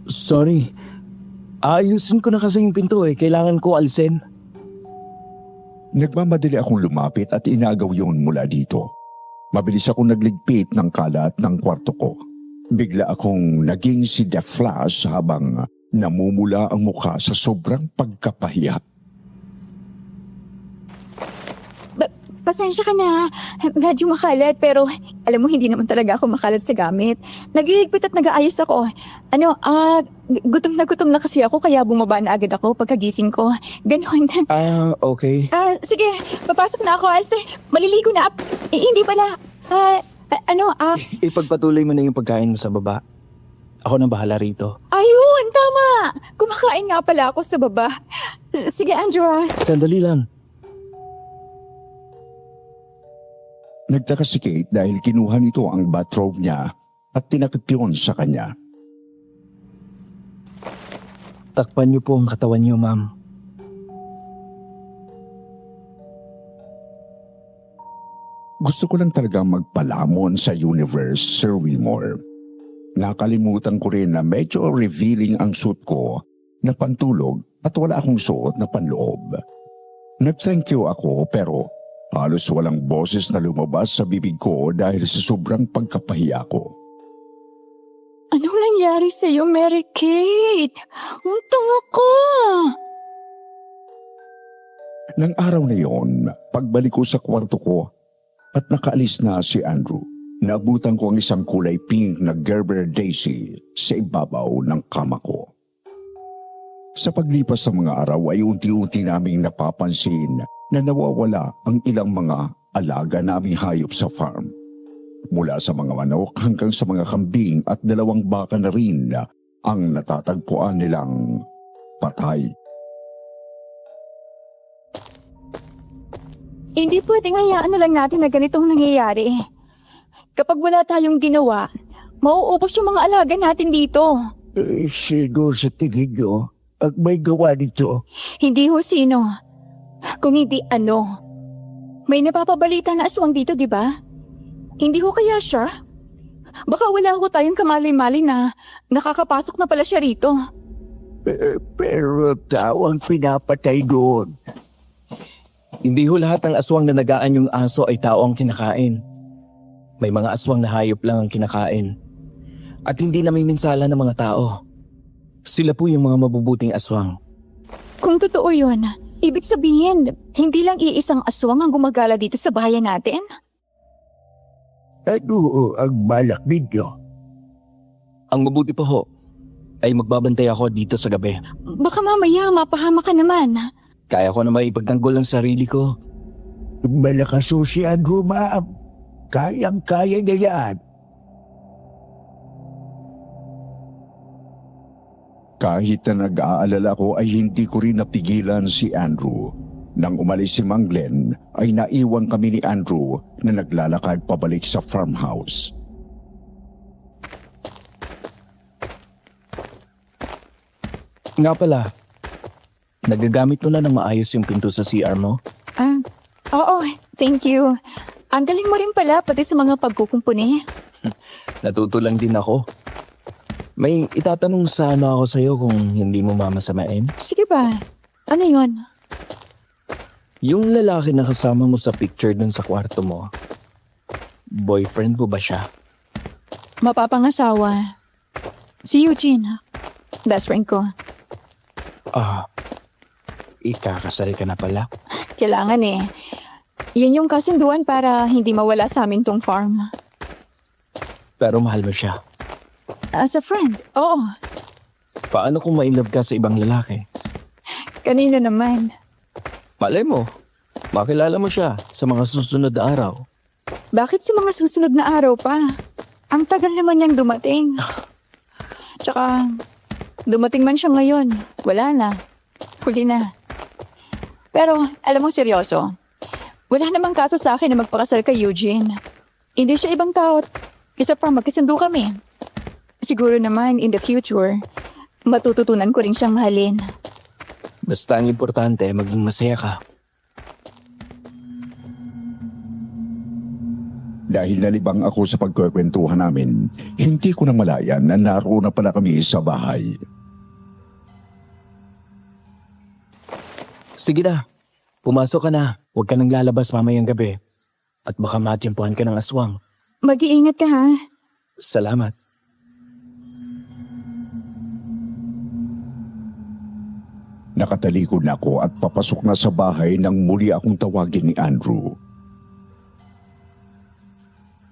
Sorry. Ayusin ko na kasi yung pinto eh. Kailangan ko alisin. Nagmamadali akong lumapit at inagaw yun mula dito. Mabilis akong nagligpit ng kalat ng kwarto ko. Bigla akong naging si The Flash habang namumula ang mukha sa sobrang pagkapahiya. Pasensya ka na. Medyo makalat pero alam mo hindi naman talaga ako makalat sa gamit. Nagliligpit at nag-aayos ako. Gutom na kasi ako kaya bumaba na agad ako pagkagising ko. Ganon. Okay. Sige, papasok na ako. Maliligo na. Hindi pala. Ipagpatuloy mo na yung pagkain mo sa baba. Ako na bahala rito. Ayun, tama. Kumakain nga pala ako sa baba. Sige, Andrew. Sandali lang. Nagtaka si Kate dahil kinuha nito ang bathrobe niya at tinakip yun sa kanya. Takpan niyo po ang katawan niyo, ma'am. Gusto ko lang talaga magpalamon sa universe, Sir Wilmore. Nakalimutan ko rin na medyo revealing ang suit ko na pantulog at wala akong suot na panloob. Nag-thank you ako pero halos walang boses na lumabas sa bibig ko dahil sa sobrang pagkapahiya ko. Anong nangyari sa'yo, Mary Kate? Untang ako. Nang araw na yon, pagbalik ko sa kwarto ko at nakaalis na si Andrew, naabutan ko ang isang kulay pink na Gerber Daisy sa ibabaw ng kama ko. Sa paglipas ng mga araw ay unti-unti naming napapansin na nawawala ang ilang mga alaga naming hayop sa farm. Mula sa mga manok hanggang sa mga kambing at 2 baka na rin ang natatagpuan nilang patay. Hindi pwedeng hayaan na lang natin na ganitong nangyayari. Kapag wala tayong ginawa, mauubos yung mga alaga natin dito. Sino sa tingin nyo ang may gawa nito? Hindi ho sino. Kung hindi ano. May napapabalita na aswang dito, di ba? Hindi ho kaya siya? Baka wala ho tayong kamalay-malay na nakakapasok na pala siya rito. Pero tao ang pinapatay doon. Hindi ho lahat ng aswang na nagaan yung aso ay tao ang kinakain. May mga aswang na hayop lang ang kinakain. At hindi namiminsala ng mga tao. Sila po yung mga mabubuting aswang. Kung totoo yun, ibig sabihin, hindi lang iisang aswang ang gumagala dito sa bayan natin? Ano ang balak ninyo? Ang mabuti pa ho, ay magbabantay ako dito sa gabi. Baka mamaya mapahama ka naman. Kaya ko na maipagtanggol ang sarili ko. Malakas ho si Andrew, ma'am. Kayang-kaya niya yan. Kahit na nag-aalala ko ay hindi ko rin napigilan si Andrew. Nang umalis si Mang Glenn ay naiwan kami ni Andrew na naglalakad pabalik sa farmhouse. Nga pala, nagagamit mo na ng maayos yung pinto sa CR mo? Oo, thank you. Ang galing mo rin pala pati sa mga pagkukumpuni. Natuto lang din ako. May itatanong sana ako sa'yo kung hindi mo mamasamain. Sige ba? Ano yon? Yung lalaki na kasama mo sa picture dun sa kwarto mo, boyfriend mo ba siya? Mapapangasawa. Si Eugene. Best friend ko. Ikakasal ka na pala. Kailangan eh. Yun yung kasunduan para hindi mawala sa amin tong farm. Pero mahal mo siya. As a friend, oo. Paano kung ma-inlove ka sa ibang lalaki? Kanino naman? Malay mo, makilala mo siya sa mga susunod na araw. Bakit sa mga susunod na araw pa? Ang tagal naman niyang dumating. Tsaka, dumating man siya ngayon. Wala na. Huli na. Pero, alam mo seryoso, wala namang kaso sa akin na magpakasal kay Eugene. Hindi siya ibang tao. Isa pa, magkasundo kami. Siguro naman, in the future, matututunan ko rin siyang mahalin. Basta ang importante, maging masaya ka. Dahil nalibang ako sa pagkukwentuhan namin, hindi ko nang malayan na naroon na pala kami sa bahay. Sige na, pumasok ka na. Huwag ka nang lalabas mamayang gabi. At baka matimpuhan ka ng aswang. Mag-iingat ka ha. Salamat. Nakatalikod na ako at papasok na sa bahay nang muli akong tawagin ni Andrew.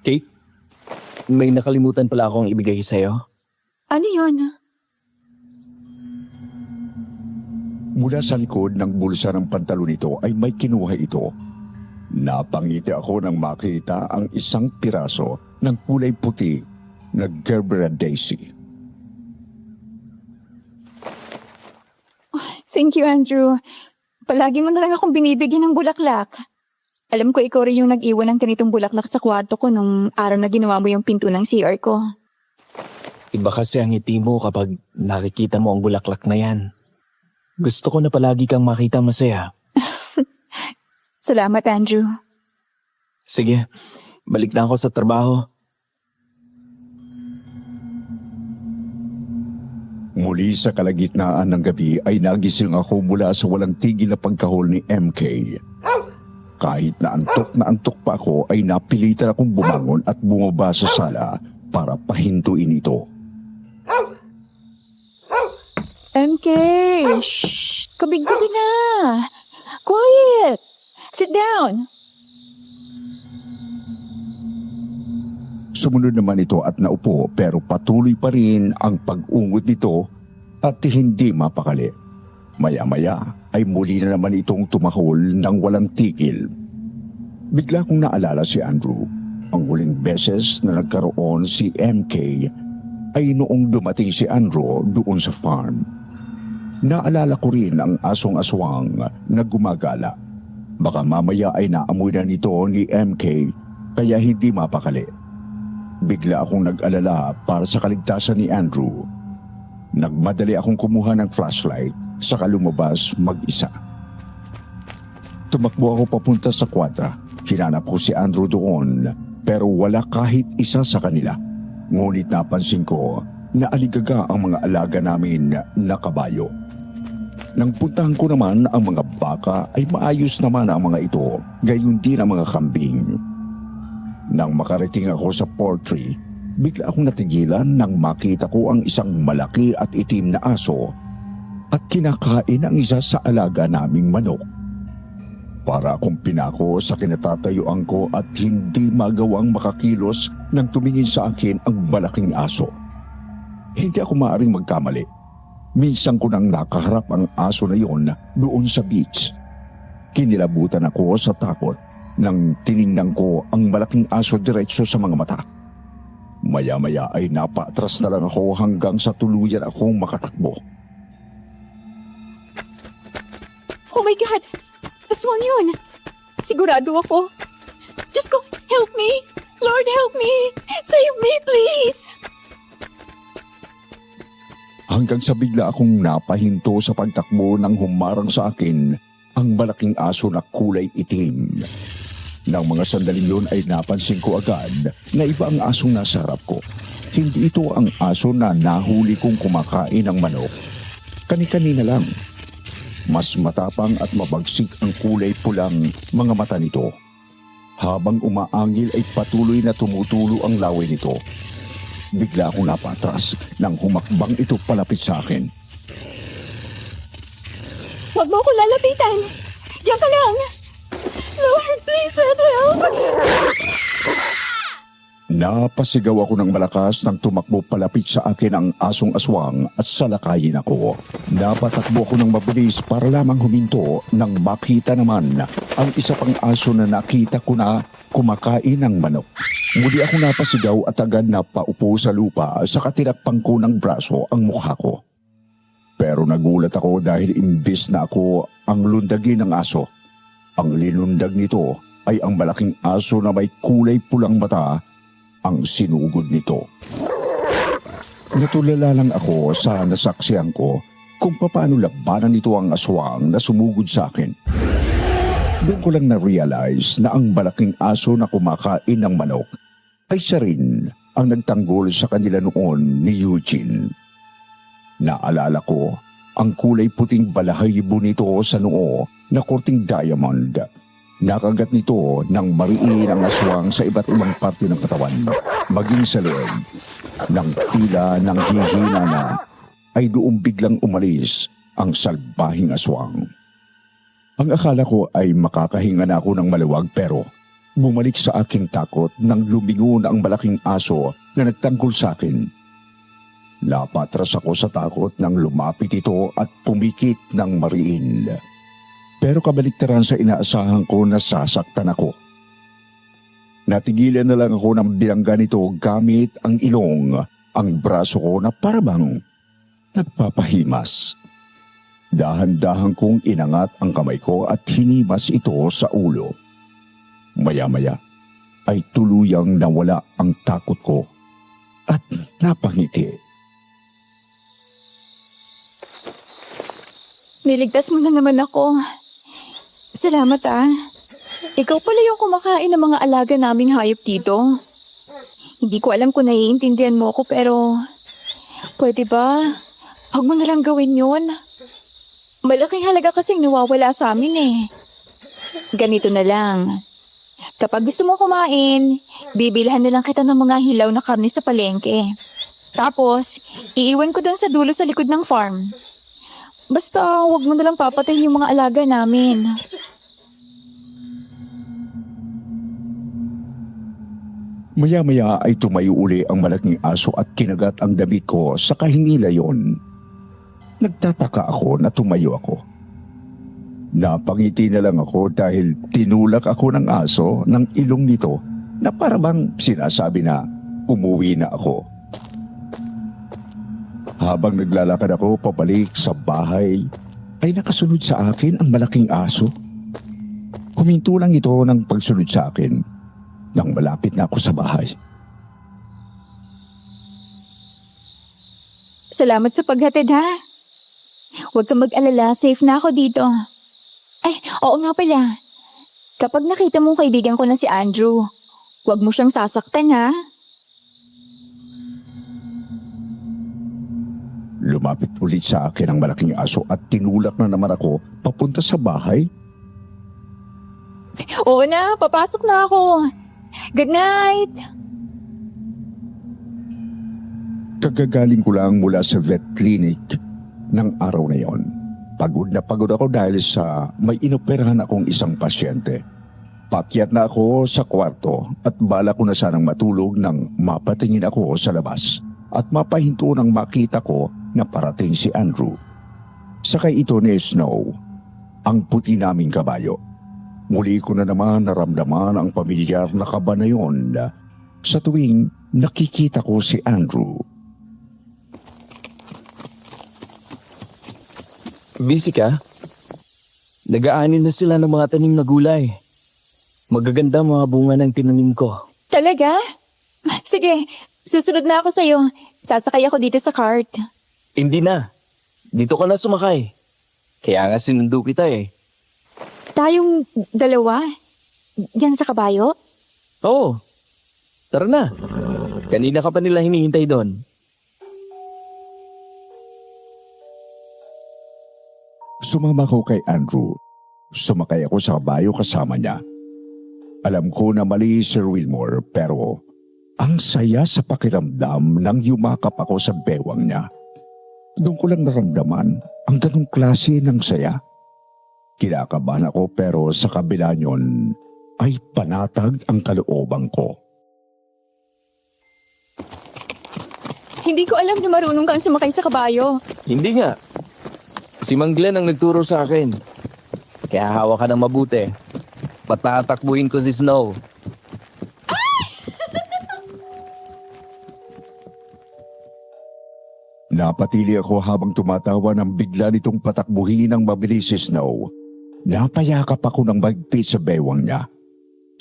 Kate, may nakalimutan pala akong ibigay sa'yo. Ano yun? Mula sa likod ng bulsa ng pantalon nito ay may kinuha ito. Napangiti ako nang makita ang isang piraso ng kulay puti na Gerbera Daisy. Thank you, Andrew. Palagi mo na lang akong binibigyan ng bulaklak. Alam ko ikaw rin yung nag-iwan ng ganitong bulaklak sa kwarto ko nung araw na ginawa mo yung pinto ng CR ko. Iba kasi ang ngiti mo kapag nakikita mo ang bulaklak na yan. Gusto ko na palagi kang makita masaya. Salamat, Andrew. Sige, balik na ako sa trabaho. Muli sa kalagitnaan ng gabi ay nagising ako mula sa walang tigil na pagkahol ni MK. Kahit na antok pa ako ay napilitan akong bumangon at bumaba sa sala para pahintuin ito. MK! Shh! Kabig-gabi na! Quiet! Sit down! Sumunod naman ito at naupo pero patuloy pa rin ang pag-ungot nito at hindi mapakali. Maya-maya ay muli na naman itong tumahol ng walang tigil. Bigla kong naalala si Andrew. Ang huling beses na nagkaroon si MK ay noong dumating si Andrew doon sa farm. Naalala ko rin ang asong aswang na gumagala. Baka mamaya ay naamoy na nito ni MK kaya hindi mapakali. Bigla akong nag-alala para sa kaligtasan ni Andrew. Nagmadali akong kumuha ng flashlight saka lumabas mag-isa. Tumakbo ako papunta sa kwadra. Hinanap ko si Andrew doon pero wala kahit isa sa kanila. Ngunit napansin ko na aligaga ang mga alaga namin na kabayo. Nang puntahan ko naman ang mga baka ay maayos naman ang mga ito, gayon din ang mga kambing. Nang makarating ako sa poultry, bigla akong natigilan nang makita ko ang isang malaki at itim na aso at kinakain ang isa sa alaga naming manok. Para akong pinako sa kinatatayuan ko at hindi magawang makakilos nang tumingin sa akin ang malaking aso. Hindi ako maaaring magkamali. Minsan ko nang nakaharap ang aso na yon doon sa beach. Kinilabutan ako sa takot nang tiningnan ko ang malaking aso diretso sa mga mata. Maya-maya ay napaatras na lang ako hanggang sa tuluyan akong makatakbo. Oh my God! Aswang yun! Sigurado ako. Diyos ko, help me! Lord, help me! Save me, please! Hanggang sa bigla akong napahinto sa pagtakbo nang humarang sa akin ang malaking aso na kulay itim. Nang mga sandaling yun ay napansin ko agad na iba ang asong nasa harap ko. Hindi ito ang aso na nahuli kong kumakain ng manok. Kani-kanina lang. Mas matapang at mabagsik ang kulay pulang mga mata nito. Habang umaangil ay patuloy na tumutulo ang laway nito. Bigla akong napatras nang humakbang ito palapit sa akin. Huwag mo ko lalapitan! Diyan ka lang! Lord, please send help! Napasigaw ako ng malakas nang tumakbo palapit sa akin ang asong aswang at salakayin ako. Napatakbo ako ng mabilis para lamang huminto nang makita naman ang isa pang aso na nakita ko na kumakain ng manok. Muli ako napasigaw at agad na paupo sa lupa sa katinakpang ko ng braso ang mukha ko. Pero nagulat ako dahil imbis na ako ang lundagin ng aso. Ang linundag nito ay ang malaking aso na may kulay pulang mata ang sinugod nito. Natulala lang ako sa nasaksihan ko kung paano labanan nito ang aswang na sumugod sa akin. Doon ko lang na-realize na ang malaking aso na kumakain ng manok ay siya rin ang nagtanggol sa kanila noon ni Eugene. Naalala ko ang kulay puting balahibo nito sa noo na korting diamond. Nakagat nito ng mariin ang aswang sa iba't ibang parte ng katawan, maging sa leeg. Nang tila ng hihina na, ay doon biglang umalis ang salbahing aswang. Ang akala ko ay makakahinga na ako ng maluwag pero bumalik sa aking takot nang lumingon ang malaking aso na nagtanggol sa akin. Napatras ako sa takot nang lumapit ito at pumikit ng mariin. Pero kabaliktaran sa inaasahan ko na sasaktan ako. Natigilan na lang ako ng bilangga nito gamit ang ilong, ang braso ko na parabang nagpapahimas. Dahan-dahan kong inangat ang kamay ko at hinimas ito sa ulo. Maya-maya ay tuluyang nawala ang takot ko at napangiti. Niligtas mo na naman ako. Salamat Ikaw pala yung kumakain ng mga alaga naming hayop dito. Hindi ko alam kung naiintindihan mo ako pero pwede ba? Huwag mo nalang gawin yun. Malaking halaga kasing nawawala sa amin Ganito na lang. Kapag gusto mo kumain, bibilhan na lang kita ng mga hilaw na karne sa palengke. Tapos, iiwan ko doon sa dulo sa likod ng farm. Basta, huwag mo nalang papatayin yung mga alaga namin. Maya-maya ay tumayo uli ang malaking aso at kinagat ang damit ko sa kahinila yon. Nagtataka ako na tumayo ako. Napangiti na lang ako dahil tinulak ako ng aso ng ilong nito na parabang sinasabi na umuwi na ako. Habang naglalakad ako pabalik sa bahay, ay nakasunod sa akin ang malaking aso. Huminto lang ito ng pagsunod sa akin nang malapit na ako sa bahay. Salamat sa paghatid Huwag kang mag-alala, safe na ako dito. Ay, oo nga pala. Kapag nakita mong kaibigan ko na si Andrew, huwag mo siyang sasaktan Lumapit ulit sa akin ang malaking aso at tinulak na naman ako papunta sa bahay. Oo na, papasok na ako. Good night! Kagagaling ko lang mula sa vet clinic ng araw na yon. Pagod na pagod ako dahil sa may inoperahan akong isang pasyente. Pakyat na ako sa kwarto at bala ko na sanang matulog nang mapatingin ako sa labas at mapahinto nang makita ko na parating si Andrew. Sakay ito ni Snow, ang puti naming kabayo. Muli ko na naman naramdaman ang pamilyar na kaba na yon sa tuwing nakikita ko si Andrew. Busy ka? Nag-aanin na sila ng mga tanim na gulay. Magaganda mga bunga ng tinanim ko. Talaga? Sige, susunod na ako sa'yo. Sasakay ako dito sa cart. Hindi na. Dito ka na sumakay. Kaya nga sinundo kita Tayong dalawa? Diyan sa kabayo? Oo. Tara na. Kanina ka pa nila hinihintay doon. Sumama ko kay Andrew. Sumakay ako sa kabayo kasama niya. Alam ko na mali Sir Wilmore pero ang saya sa pakiramdam nang yumakap ako sa bewang niya. Doon ko lang naramdaman ang ganong klase ng saya. Kinakabahan ako pero sa kabila niyon ay panatag ang kalooban ko. Hindi ko alam na marunong kang sumakay sa kabayo. Hindi nga. Si Mang Glenn ang nagturo sa akin. Kaya hawak ka ng mabuti. Patatakbuhin ko si Snow. Napatili ako habang tumatawa nang bigla nitong patakbuhin ng mabilis si Snow. Napayakap ako ng mahigpit sa bewang niya.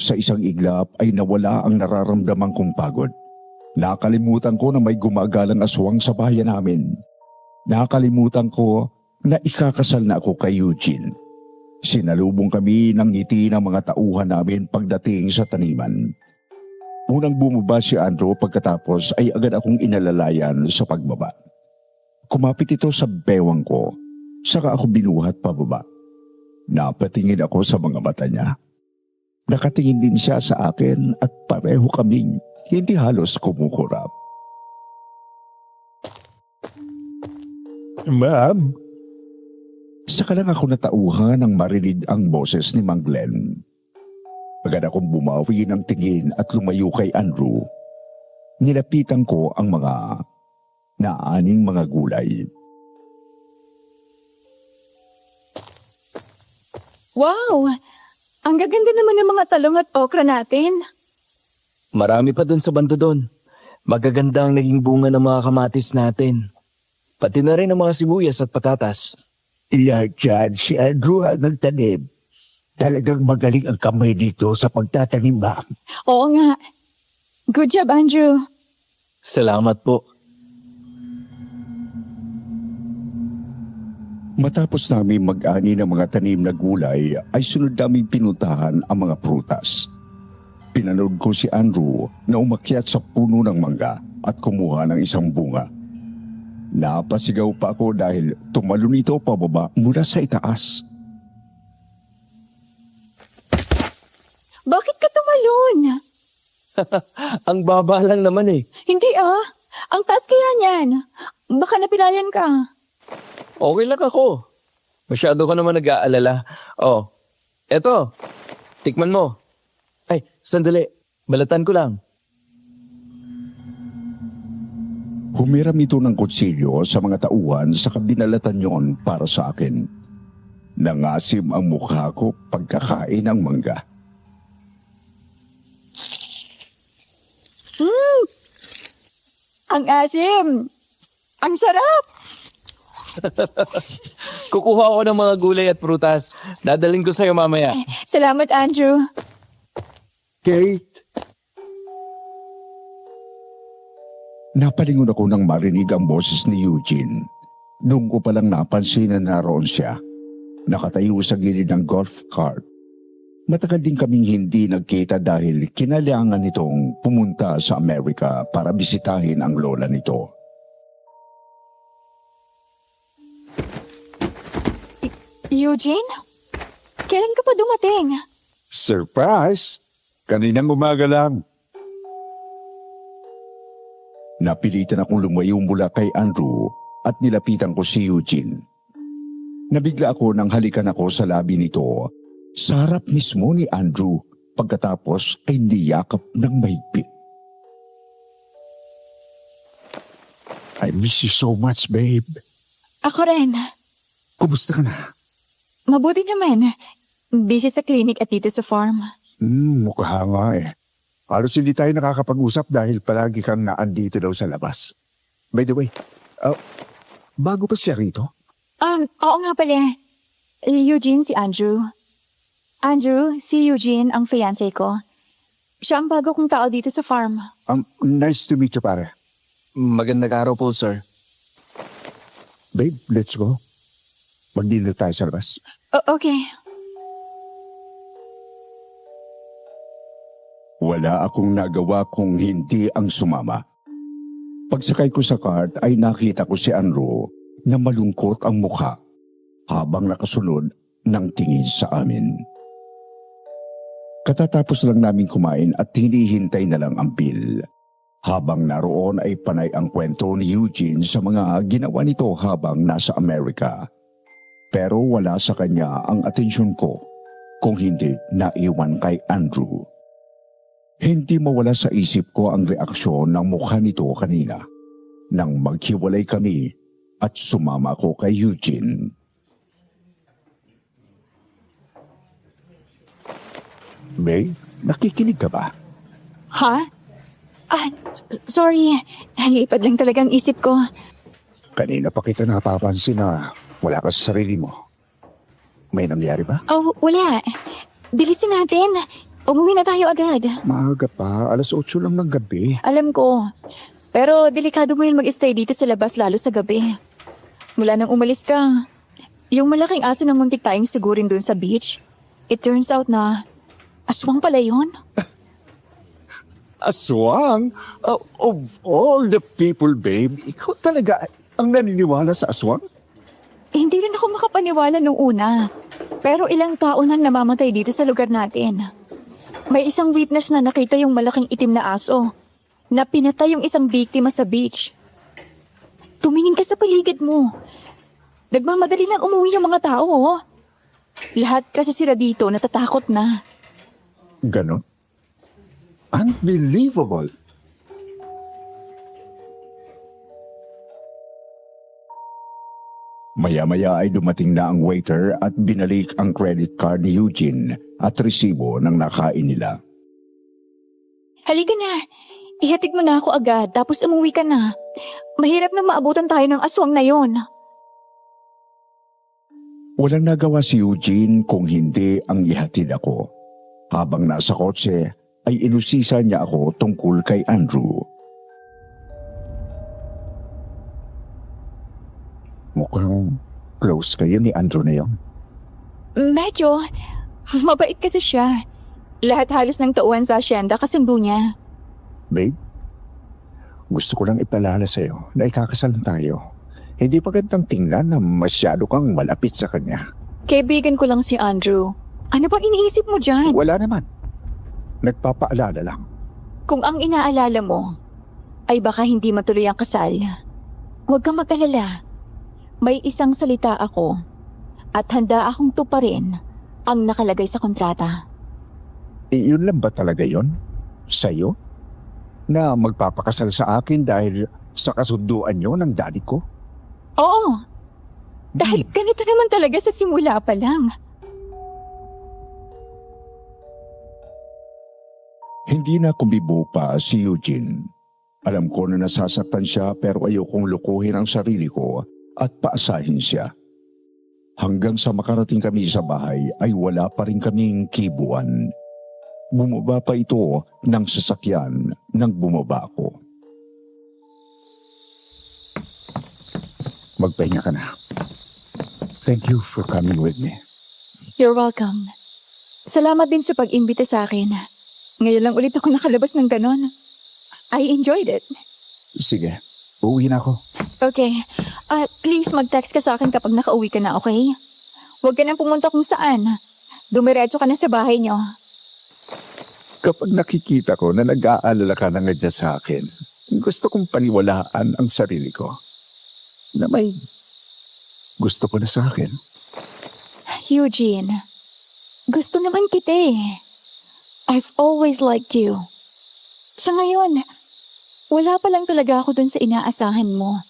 Sa isang iglap ay nawala ang nararamdaman kong pagod. Nakalimutan ko na may gumagalang aswang sa bayan namin. Nakalimutan ko na ikakasal na ako kay Eugene. Sinalubong kami ng ngiti ng mga tauhan namin pagdating sa taniman. Unang bumaba si Andrew pagkatapos ay agad akong inalalayan sa pagbaba. Kumapit ito sa bewang ko, saka ako binuhat pababa. Napatingin ako sa mga mata niya. Nakatingin din siya sa akin at pareho kaming hindi halos kumukurap. Ma'am, Saka lang ako natauhan nang marinig ang boses ni Mang Glenn. Agad akong bumawi ng tingin at lumayo kay Andrew. Nilapitan ko ang mga naaning mga gulay. Wow! Ang gaganda naman ng mga talong at okra natin. Marami pa dun sa banda dun. Magaganda ang naging bunga ng mga kamatis natin. Pati na rin ang mga sibuyas at patatas. lahat yan si Andrew ang nagtanim. Talagang magaling ang kamay dito sa pagtatanim, ma'am. Oo nga. Good job, Andrew. Salamat po. Matapos namin mag-ani ng mga tanim na gulay ay sunod naming pinuntahan ang mga prutas. Pinanood ko si Andrew na umakyat sa puno ng mangga at kumuha ng isang bunga. Napasigaw pa ako dahil tumalon ito pababa mula sa itaas. Bakit ka tumalon? Ang baba lang naman eh. Hindi ah. Ang taas kaya niyan. Baka napilayan ka. Okay lang ako. Masyado ka naman nag-aalala. Oh, eto. Tikman mo. Ay, sandali. Balatan ko lang. Humiram ito ng kutsilyo sa mga tauhan sa kabinalatan yon para sa akin. Nangasim ang mukha ko pagkakain ng mangga. Ang asim. Ang sarap. Kukuha ako ng mga gulay at prutas. Dadaling ko sa'yo mamaya. Salamat, Andrew. Kate! Napalingon ako nang marinig ang boses ni Eugene. Doon ko palang napansin na naroon siya. Nakatayo sa gilid ng golf cart. Matagal din kaming hindi nagkita dahil kinailangan nitong pumunta sa Amerika para bisitahin ang lola nito. Eugene? Kailan ka pa dumating? Surprise! Kaninang umaga lang. Napilitan akong lumayo mula kay Andrew at nilapitan ko si Eugene. Nabigla ako nang halikan ako sa labi nito sa harap mismo ni Andrew pagkatapos ay niyakap ng mahigpit. I miss you so much, babe. Ako rin. Kumusta ka na? Mabuti naman. Busy sa clinic at dito sa farm. Mukha nga eh. Halos hindi tayo nakakapag-usap dahil palagi kang naandito daw sa labas. By the way, bago pa siya rito? Oo nga pala. Eugene si Andrew. Andrew, si Eugene ang fiancé ko. Siya ang bago kong tao dito sa farm. Nice to meet you, pare. Magandang araw po, sir. Babe, let's go. Mag-dinner tayo sa labas. Okay. Wala akong nagawa kung hindi ang sumama. Pagsakay ko sa cart ay nakita ko si Andrew na malungkot ang mukha habang nakasunod ng tingin sa amin. Katatapos lang namin kumain at hinihintay na lang ang bill. Habang naroon ay panay ang kwento ni Eugene sa mga ginawa nito habang nasa Amerika. Pero wala sa kanya ang atensyon ko kung hindi naiwan kay Andrew. Hindi mawala sa isip ko ang reaksyon ng mukha nito kanina nang maghiwalay kami at sumama ko kay Eugene. Babe, nakikinig ka ba? Ha? Sorry. Halipad lang talaga ang isip ko. Kanina pa kita napapansin na wala ka sa sarili mo. May nangyari ba? Oh, wala. Bilisin natin. Umuwi na tayo agad. Maaga pa, 8:00 lang ng gabi. Alam ko. Pero delikado mo yun mag-stay dito sa labas lalo sa gabi. Mula nang umalis ka, Yung malaking aso na muntik tayong sigurin dun sa beach, it turns out na aswang pala yun. Aswang? Of all the people, babe, ikaw talaga ang naniniwala sa aswang? Hindi rin ako makapaniwala nung una. Pero ilang tao nang namamatay dito sa lugar natin. May isang witness na nakita yung malaking itim na aso na pinatay yung isang biktima sa beach. Tumingin ka sa paligid mo. Nagmamadali nang umuwi yung mga tao, oh. Lahat kasi sila dito natatakot na. Ganon? Unbelievable. Maya-maya ay dumating na ang waiter at binalik ang credit card ni Eugene at resibo ng nakain nila. Halika na. Ihatid mo na ako agad tapos umuwi ka na. Mahirap na maabutan tayo ng aswang na yon. Walang nagawa si Eugene kung hindi ang ihatid ako. Habang nasa kotse, ay inusisa niya ako tungkol kay Andrew. Mukhang close kayo ni Andrew na yun. Medyo. Mabait kasi siya. Lahat halos ng tauhan sa asyenda kasundo niya. Babe, gusto ko lang ipalala sa'yo na ikakasal na tayo. Hindi magandang tingnan na masyado kang malapit sa kanya. Kaibigan ko lang si Andrew. Ano bang iniisip mo dyan? Wala naman. Nagpapaalala lang. Kung ang inaalala mo ay baka hindi matuloy ang kasal, huwag kang mag-alala. May isang salita ako at handa akong tuparin ang nakalagay sa kontrata. Yun lang ba talaga yun? Sa'yo? Na magpapakasal sa akin dahil sa kasunduan nyo ng daddy ko? Oo. Dahil ganito naman talaga sa simula pa lang. Hindi na kumibo pa si Eugene. Alam ko na nasasaktan siya pero ayokong lukuhin ang sarili ko at paasahin siya. Hanggang sa makarating kami sa bahay ay wala pa rin kaming kibuan. Bumaba pa ito ng sasakyan nang bumaba ako. Magpahinga ka na. Thank you for coming with me. You're welcome. Salamat din sa pag-imbita sa akin. Ngayon lang ulit ako nakalabas ng ganon. I enjoyed it. Sige, uuwi na ako. Okay. Please mag-text ka sa akin kapag nakauwi ka na, okay? Huwag ka nang pumunta kung saan. Dumiretso ka na sa bahay niyo. Kapag nakikita ko na nag-aalala ka na nga dyan sa akin, gusto kong paniwalaan ang sarili ko na may gusto ko na sa akin. Eugene, gusto naman kita eh. I've always liked you. Sa ngayon, wala pa lang talaga ako dun sa inaasahan mo.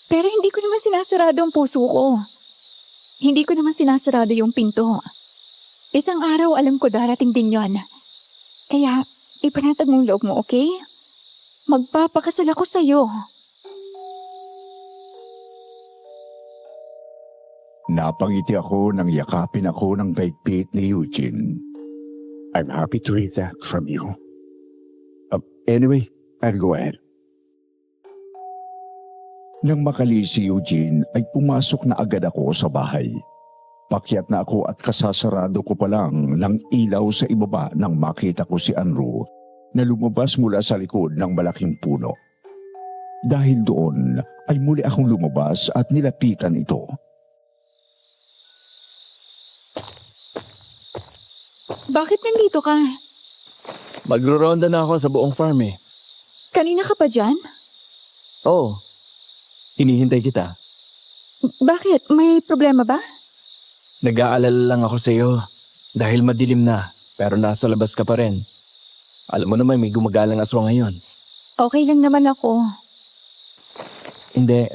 Pero hindi ko naman sinasarado ang puso ko. Hindi ko naman sinasarado yung pinto. Isang araw alam ko darating din yon. Kaya, ipanatag mong loob mo, okay? Magpapakasal ako sa'yo. Napangiti ako nang yakapin ako ng baigpit ni Eugene. I'm happy to hear that from you. Anyway, I'll go ahead. Nang makalis si Eugene ay pumasok na agad ako sa bahay. Pakyat na ako at kasasarado ko pa lang ng ilaw sa ibaba nang makita ko si Andrew na lumabas mula sa likod ng malaking puno. Dahil doon ay muli akong lumabas at nilapitan ito. Bakit nandito ka? Magro-ronda na ako sa buong farm eh. Kanina ka pa dyan? Oo. Hinihintay kita. Bakit? May problema ba? Nag-aalala lang ako sa iyo dahil madilim na pero nasa labas ka pa rin. Alam mo naman may gumagalang aswang ngayon. Okay lang naman ako. Hindi.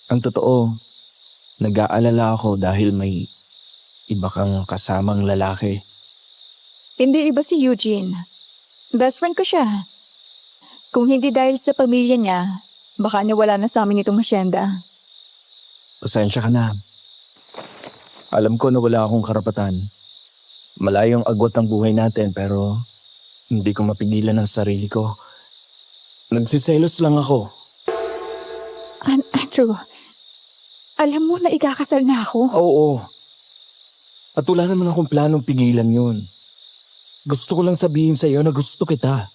Ang totoo, nag-aalala ako dahil may iba kang kasamang lalaki. Hindi iba si Eugene. Best friend ko siya. Kung hindi dahil sa pamilya niya, baka nawala na sa amin itong asyenda. Pasensya ka na. Alam ko na wala akong karapatan. Malayong agwat ang buhay natin pero hindi ko mapigilan ang sarili ko. Nagsiselos lang ako. Andrew, Alam mo na ikakasal na ako. Oo. At wala naman akong planong pigilan yun. Gusto ko lang sabihin sa'yo na gusto kita.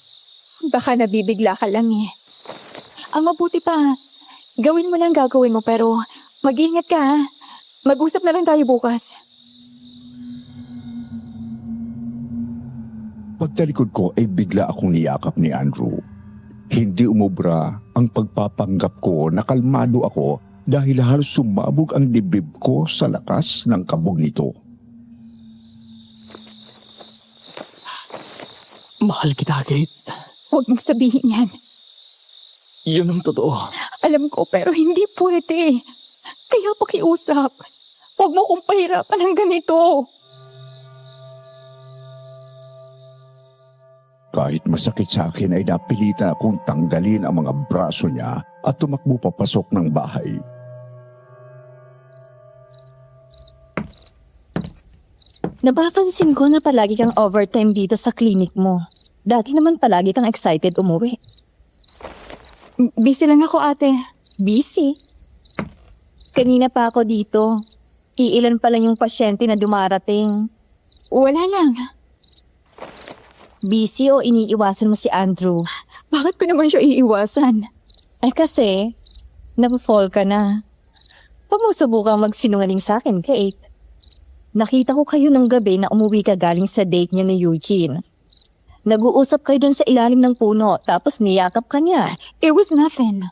Baka nabibigla ka lang eh. Ang mabuti pa, gawin mo lang gagawin mo pero mag-ingat ka ha. Mag-usap na lang tayo bukas. Pagtalikod ko ay bigla akong niyakap ni Andrew. Hindi umubra ang pagpapanggap ko na kalmado ako dahil halos sumabog ang dibdib ko sa lakas ng kabog nito. Mahal kita, Kate. Huwag mong sabihin yan. Yun ang totoo. Alam ko pero hindi pwede. Kaya pakiusap. Huwag mo kong pahirapan ng ganito. Kahit masakit sa akin ay napilitan akong tanggalin ang mga braso niya at tumakbo papasok ng bahay. Napapansin ko na palagi kang overtime dito sa clinic mo. Dati naman palagi kang excited umuwi. Busy lang ako ate. Busy? Kanina pa ako dito. Iilan pa lang yung pasyente na dumarating. Wala lang. Busy o iniiwasan mo si Andrew? Bakit ko naman siya iiwasan? Kasi, napafall ka na. Huwag mo subukang magsinungaling sa akin, Kate. Nakita ko kayo ng gabi na umuwi ka galing sa date niya ni Eugene. Nag-uusap kayo dun sa ilalim ng puno, tapos niyakap ka niya. It was nothing.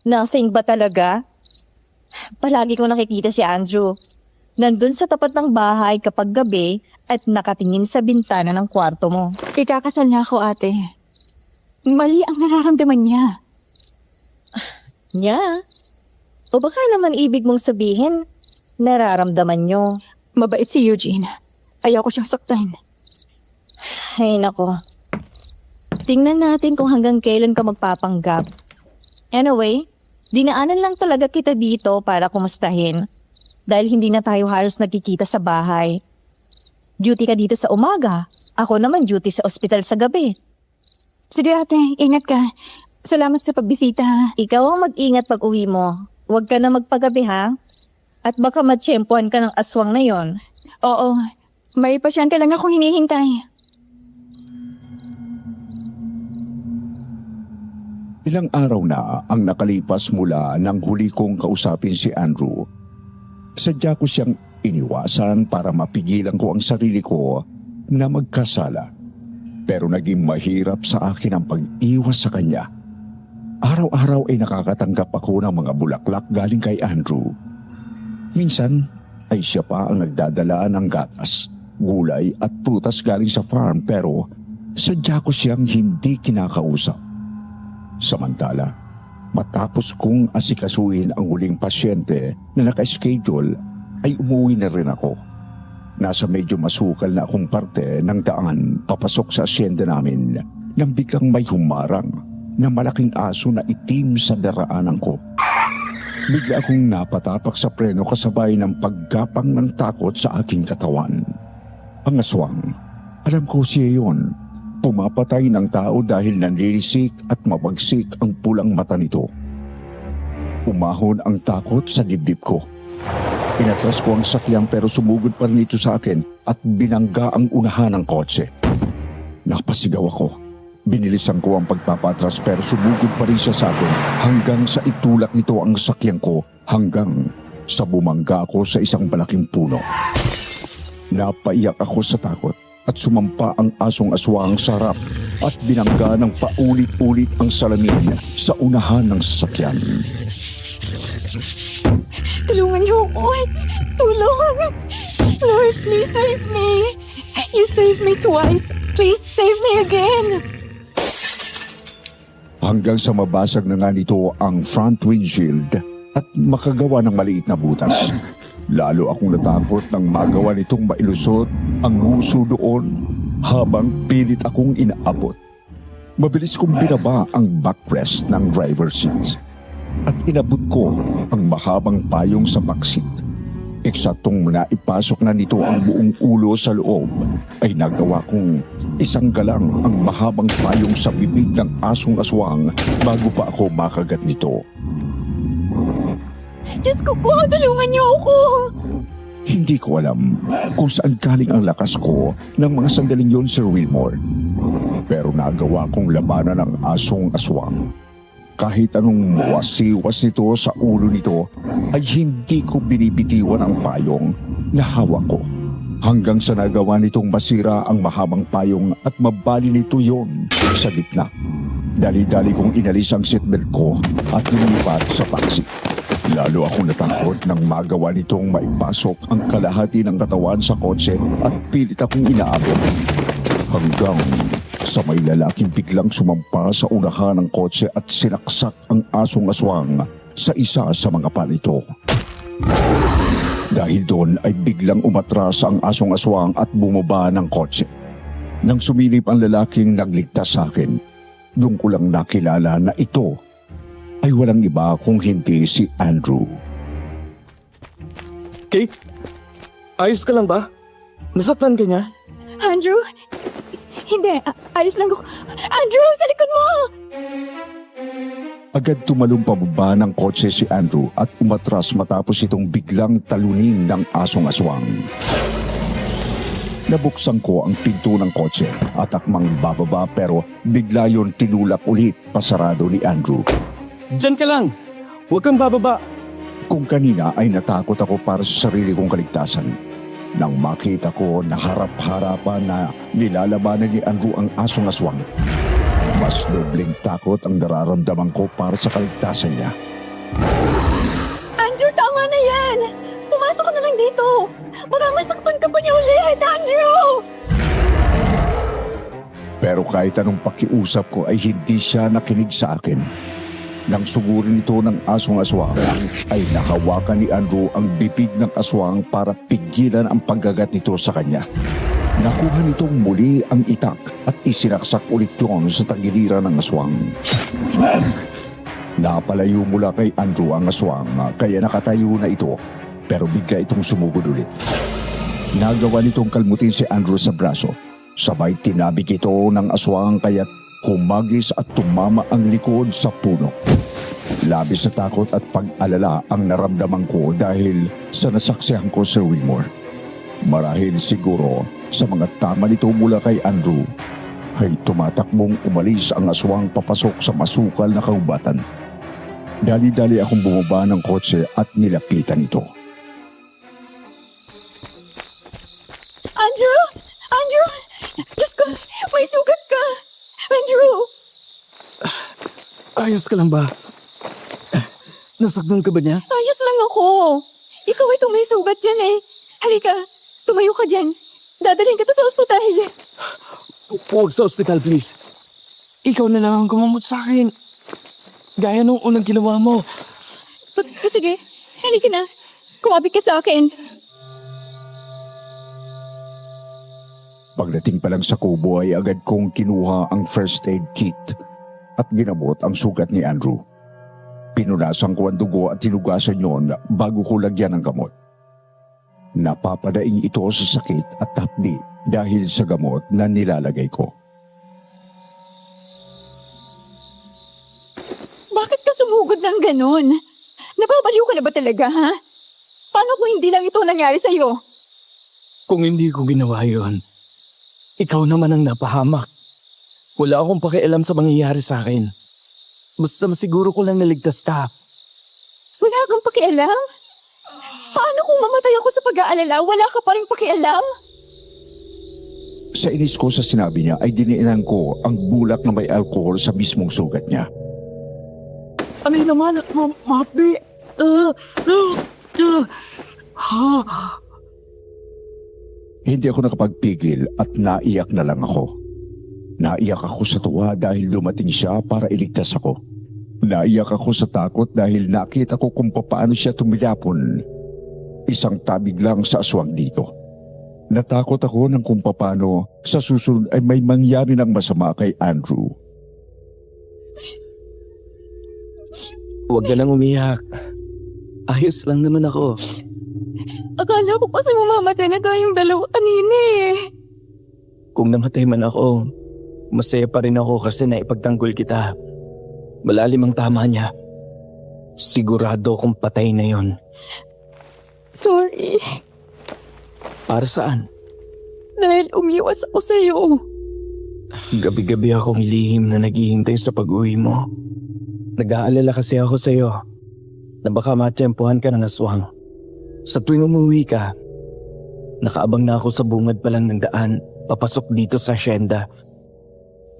Nothing ba talaga? Palagi ko nakikita si Andrew. Nandun sa tapat ng bahay kapag gabi at nakatingin sa bintana ng kwarto mo. Ikakasal na ako ate. Mali ang nararamdaman niya. Niya? O baka naman ibig mong sabihin, nararamdaman nyo. Mabait si Eugene. Ayaw ko siyang saktan. Ay nako. Tingnan natin kung hanggang kailan ka magpapanggap. Anyway, dinaanan lang talaga kita dito para kumustahin. Dahil hindi na tayo halos nagkikita sa bahay. Duty ka dito sa umaga. Ako naman duty sa ospital sa gabi. Sige ate, ingat ka. Salamat sa pagbisita. Ikaw ang mag-ingat pag uwi mo. Huwag ka na magpagabi ha. At baka matsyempohan ka ng aswang na yon. Oo, may pasyente lang akong hinihintay. Ilang araw na ang nakalipas mula nang huli kong kausapin si Andrew. Sadya ko siyang iniwasan para mapigilan ko ang sarili ko na magkasala. Pero naging mahirap sa akin ang pag-iwas sa kanya. Araw-araw ay nakakatanggap ako ng mga bulaklak galing kay Andrew. Minsan ay siya pa ang nagdadala ng gatas, gulay at prutas galing sa farm pero sadya ko siyang hindi kinakausap. Samantala, matapos kong asikasuhin ang huling pasyente na naka-schedule, ay umuwi na rin ako. Nasa medyo masukal na akong parte ng daan papasok sa asyenda namin nang biglang may humarang na malaking aso na itim sa daraanan ko. Bigla akong napatapak sa preno kasabay ng paggapang ng takot sa aking katawan. Ang aswang, alam ko siya yon. Pumapatay ng tao dahil nanlilisik at mabagsik ang pulang mata nito. Umahon ang takot sa dibdib ko. Inatras ko ang sakyan pero sumugod pa rin ito sa akin at binangga ang unahan ng kotse. Napasigaw ako. Binilisan ko ang pagpapatras pero sumugod pa rin siya sa akin hanggang sa itulak nito ang sakyan ko hanggang sa bumangga ako sa isang malaking puno. Napaiyak ako sa takot at sumampa ang asong aswang sa harap at binangga ng paulit-ulit ang salamin sa unahan ng sasakyan. Tulungan niyo ako. Tulong. Lord, please save me. You saved me twice. Please save me again. Hanggang sa mabasag na nga nito ang front windshield at makagawa ng maliit na butas. Lalo akong natakot nang magawa nitong mailusot ang nguso doon habang pilit akong inaabot. Mabilis kong binaba ang backrest ng driver's seat at inabot ko ang mahabang payong sa backseat. Eksaktong naipasok na nito ang buong ulo sa loob ay nagawa kong isang galang ang mahabang payong sa bibig ng asong aswang bago pa ako makagat nito. Diyos ko po, tulungan niyo ako. Hindi ko alam kung saan galing ang lakas ko ng mga sandaling yon, Sir Wilmore. Pero nagawa kong labanan ang asong aswang. Kahit anong wasiwas nito sa ulo nito, ay hindi ko binibitiwan ang payong na hawak ko. Hanggang sa nagawa nitong masira ang mahabang payong at mabali nito yon sa gitna. Dali-dali kong inalis ang seatbelt ko at lumipat sa taxi. Lalo akong natakot nang magawa nitong maipasok ang kalahati ng katawan sa kotse at pilit akong inaabot. Hanggang sa may lalaking biglang sumampa sa unahan ng kotse at sinaksak ang asong aswang sa isa sa mga palito. Dahil doon ay biglang umatras ang asong aswang at bumaba ng kotse. Nang sumilip ang lalaking nagligtas sa akin, doon ko lang nakilala na ito ay walang iba kung hindi si Andrew. Kate? Ayos ka lang ba? Nasaktan ka niya? Andrew? Hindi, ayos lang ako. Andrew, sa likod mo! Agad tumalong pababa ng kotse si Andrew at umatras matapos itong biglang talunin ng asong aswang. Nabuksan ko ang pinto ng kotse at akmang bababa pero bigla yon tinulak ulit pasarado ni Andrew. Diyan ka lang! Huwag kang bababa! Kung kanina ay natakot ako para sa sarili kong kaligtasan. Nang makita ko na harap-harapan na nilalabanan ni Andrew ang asong aswang, mas dobling takot ang nararamdaman ko para sa kaligtasan niya. Andrew, tama na yan! Pumasok ka na lang dito! Baka masaktan ka pa niya ulit, Andrew! Pero kahit anong pakiusap ko ay hindi siya nakinig sa akin. Nang sugurin ito ng asong aswang, ay nakawakan ni Andrew ang bibig ng aswang para pigilan ang paggagat nito sa kanya. Nakuha nitong muli ang itak at isinaksak ulit yun sa tagiliran ng aswang. Napalayo mula kay Andrew ang aswang kaya nakatayo na ito pero bigla itong sumugod ulit. Nagawa nitong kalmutin si Andrew sa braso. Sabay tinabik ito ng aswang kaya't humagis at tumama ang likod sa puno. Labis na takot at pag-alala ang naramdaman ko dahil sa nasaksihan ko, Sir Wilmore. Marahil siguro sa mga tama nito mula kay Andrew, ay tumatakbong umalis ang aswang papasok sa masukal na kahubatan. Dali-dali akong bumaba ng kotse at nilapitan ito. Andrew! Andrew! Diyos ko, may sugat ka! Andrew! Ayos ka lang ba? Nasaktan ka ba niya? Ayos lang ako. Ikaw itong may sugat dyan eh. Halika, tumayo ka dyan. Dadalhin kita sa ospital. Huwag sa ospital, please. Ikaw na lang ang gumamot sa akin. Gaya nung unang ginawa mo. Sige, halika na. Kumapit ka sa akin. Pagdating pa lang sa kubo ay agad kong kinuha ang first aid kit at ginabot ang sugat ni Andrew. Pinunasan ko ang dugo at tinugasan yon bago ko lagyan ng gamot. Napapadaing ito sa sakit at hapdi dahil sa gamot na nilalagay ko. Bakit ka sumugod ng ganun? Nababaliw ka na ba talaga, ha? Paano kung hindi lang ito nangyari sa'yo? Kung hindi ko ginawa yon, ikaw naman ang napahamak. Wala akong pakialam sa mangyayari sa akin. Basta masiguro ko lang naligtas ka. Wala kang pakialam? Paano kung mamatay ako sa pag-aalala, wala ka pa rin pakialam? Sa inis ko sa sinabi niya ay diniinan ko ang bulak na may alkohol sa mismong sugat niya. Ano yun naman? Mapi! Hindi ako nakapagpigil at naiyak na lang ako. Naiyak ako sa tuwa dahil dumating siya para iligtas ako. Naiyak ako sa takot dahil nakita ko kung paano siya tumilapon. Isang tabig lang sa aswang dito. Natakot ako ng kung paano sa susunod ay may mangyari ng masama kay Andrew. Huwag ka nang umiyak. Ayos lang naman ako. Akala ko kasi mamamatay na tayong dalawa kanina eh. Kung namatay man ako, masaya pa rin ako kasi naipagtanggol kita. Malalim ang tama niya. Sigurado kung patay na yon. Sorry, Para saan? dahil umiwas ako sa'yo. Gabi-gabi akong lihim na naghihintay sa pag-uwi mo. Nag-aalala kasi ako sa'yo na baka matsempuhan ka ng aswang. Sa tuwing umuwi ka, nakaabang na ako sa bungad pa lang ng daan papasok dito sa asyenda.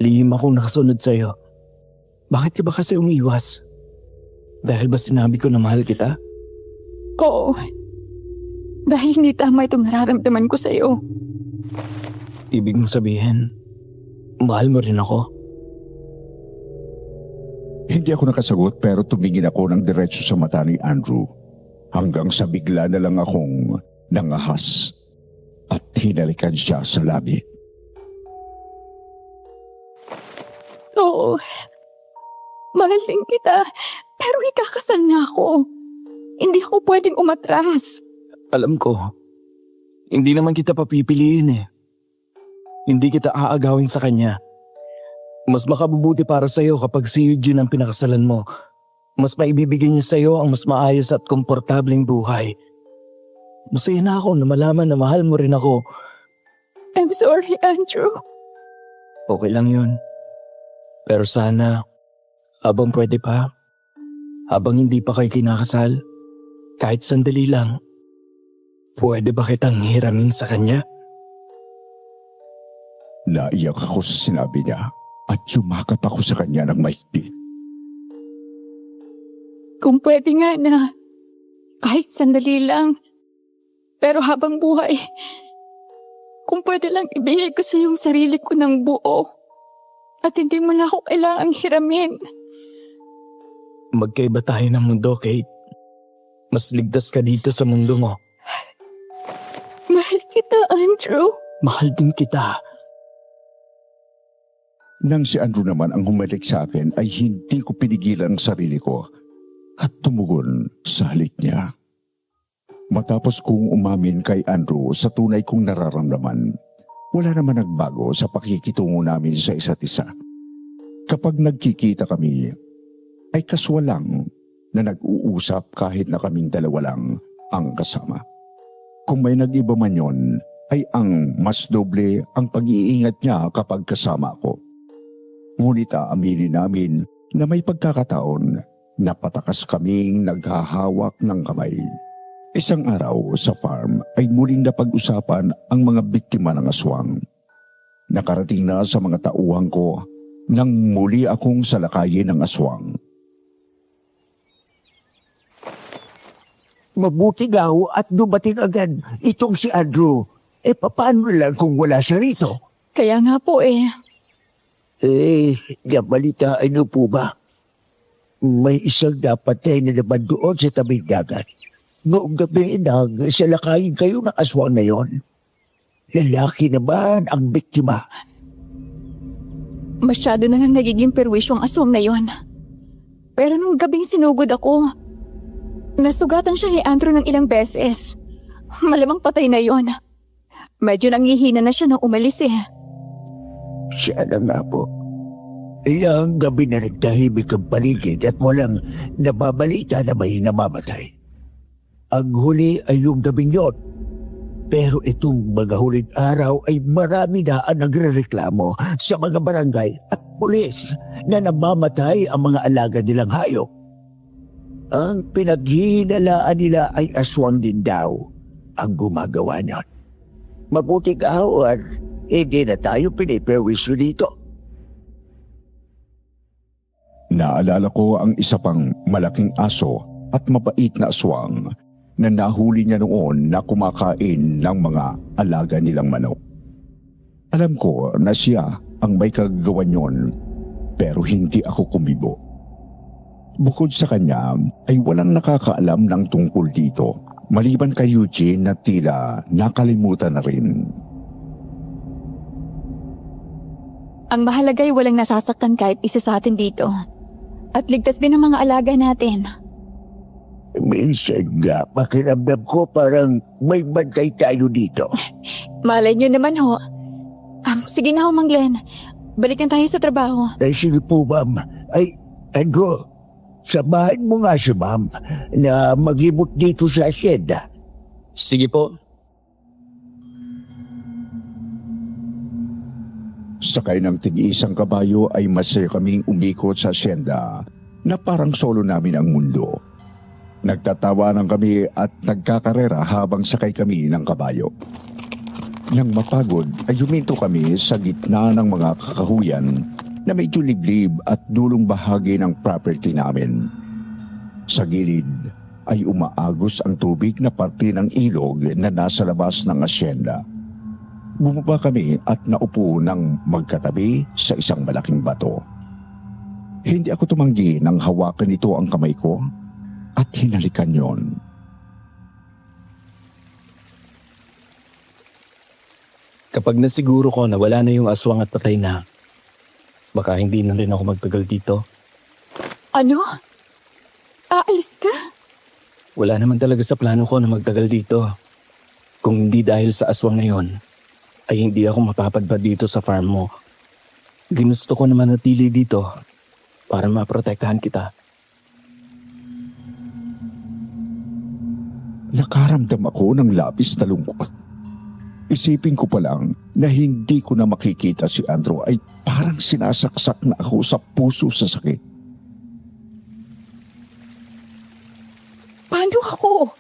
Lihim akong nakasunod sa'yo. Bakit ka ba kasi umiwas? Dahil ba sinabi ko na mahal kita? Oo, dahil hindi tama itong nararamdaman ko sa'yo. Ibig mong sabihin, mahal mo rin ako. Hindi ako nakasagot pero tumingin ako ng diretso sa mata ni Andrew hanggang sa bigla na lang akong nangahas at hinalikan siya sa labi. Oo, mahal din kita, pero ikakasal na ako. Hindi ako pwedeng umatras. Alam ko, hindi naman kita papipiliin eh. Hindi kita aagawin sa kanya. Mas makabubuti para sa'yo kapag si Eugene ang pinakasalan mo. Mas maibibigay niya sa'yo ang mas maayos at komportableng buhay. Masaya na ako na malaman na mahal mo rin ako. I'm sorry, Andrew. Okay lang yun. Pero sana, habang pwede pa, habang hindi pa kayo kinakasal, kahit sandali lang, pwede ba kitang hiramin sa kanya? Naiyak ako sa sinabi niya at yumakap ako sa kanya ng mahigpit. Kung pwede nga na, kahit sandali lang, pero habang buhay, kung pwede lang ibigay ko sa yung sarili ko ng buo at hindi mo na ako kailangang hiramin. Magkaiba tayo ng mundo, Kate. Mas ligtas ka dito sa mundo mo. Mahal kita, Andrew. Mahal din kita. Nang si Andrew naman ang humalik sa akin ay hindi ko pinigilan ang sarili ko at tumugon sa halik niya. Matapos kong umamin kay Andrew sa tunay kong nararamdaman, wala naman nagbago sa pakikitungo namin sa isa't isa. Kapag nagkikita kami, ay kaswal lang na nag-uusap kahit na kaming dalawa lang ang kasama. Kung may nag-iba man yon, ay ang mas doble ang pag-iingat niya kapag kasama ko. Ngunit aaminin namin na may pagkakataon na patakas kaming naghahawak ng kamay. Isang araw sa farm ay muling napag-usapan ang mga biktima ng aswang. Nakarating na sa mga tauhan ko nang muli akong salakayin ng aswang. Mabuti daw at dumating agad itong si Andrew. Paano lang kung wala siya rito? Kaya nga po Nabalita ano po ba? May isang napatay na naman doon sa tabing dagat. Noong gabi salakayin kayo ng aswang na yon. Lalaki naman ang biktima. masyado na nga nagiging perwisyo ang aswang na yon. Pero nung gabing sinugod ako, nasugatan siya ni Andrew ng ilang beses. Malamang patay na yon. Medyo nangihina na siya nang umalis Siya na nga po. Ilang gabi na nagtahimik ang paligid at walang nababalita na may namamatay. Ang huli ay yung gabing yon. Pero itong mga huling araw ay marami na ang nagrereklamo sa mga barangay at pulis na namamatay ang mga alaga nilang hayop. Ang pinaghihinalaan nila ay aswang din daw ang gumagawa niyon. Mabuti kawan, hindi na tayo piniperwisyo dito. Naalala ko ang isa pang malaking aso at mabait na aswang na nahuli niya noon na kumakain ng mga alaga nilang manok. Alam ko na siya ang may kagagawan yon, pero hindi ako kumibo. Bukod sa kanya ay walang nakakaalam ng tungkol dito, maliban kay Eugene na tila nakalimutan na rin. Ang mahalaga ay walang nasasaktan kahit isa sa atin dito. At ligtas din ang mga alaga natin. Minsan nga, pakiramdam ko parang may bantay tayo dito. Malay nyo naman ho. Sige na ho, Mang Glenn. Balik na tayo sa trabaho. Ay sige po, ma'am. Ay, Andrew, Samahan mo nga si ma'am na mag-imot dito sa asyenda. Sige po. Sakay ng tig-isang kabayo ay masaya kaming umikot sa asyenda na parang solo namin ang mundo. Nagtatawanan kami at nagkakarera habang sakay kami ng kabayo. Nang mapagod ay huminto kami sa gitna ng mga kakahuyan na medyo liblib at dulong bahagi ng property namin. Sa gilid ay umaagos ang tubig na parte ng ilog na nasa labas ng asyenda. Bumaba kami at naupo ng magkatabi sa isang malaking bato. Hindi ako tumanggi nang hawakan nito ang kamay ko at hinalikan yon. Kapag nasiguro ko na wala na yung aswang at patay na, baka hindi na rin ako magtagal dito. Ano? Aalis ka? Wala naman talaga sa plano ko na magtagal dito. Kung hindi dahil sa aswang na yon, ay hindi ako mapapadpad dito sa farm mo. Ginusto ko naman natili dito para maprotektahan kita. Nakaramdam ako ng labis na lungkot. Isipin ko pa lang na hindi ko na makikita si Andrew ay parang sinasaksak na ako sa puso sa sakit. Paano ako?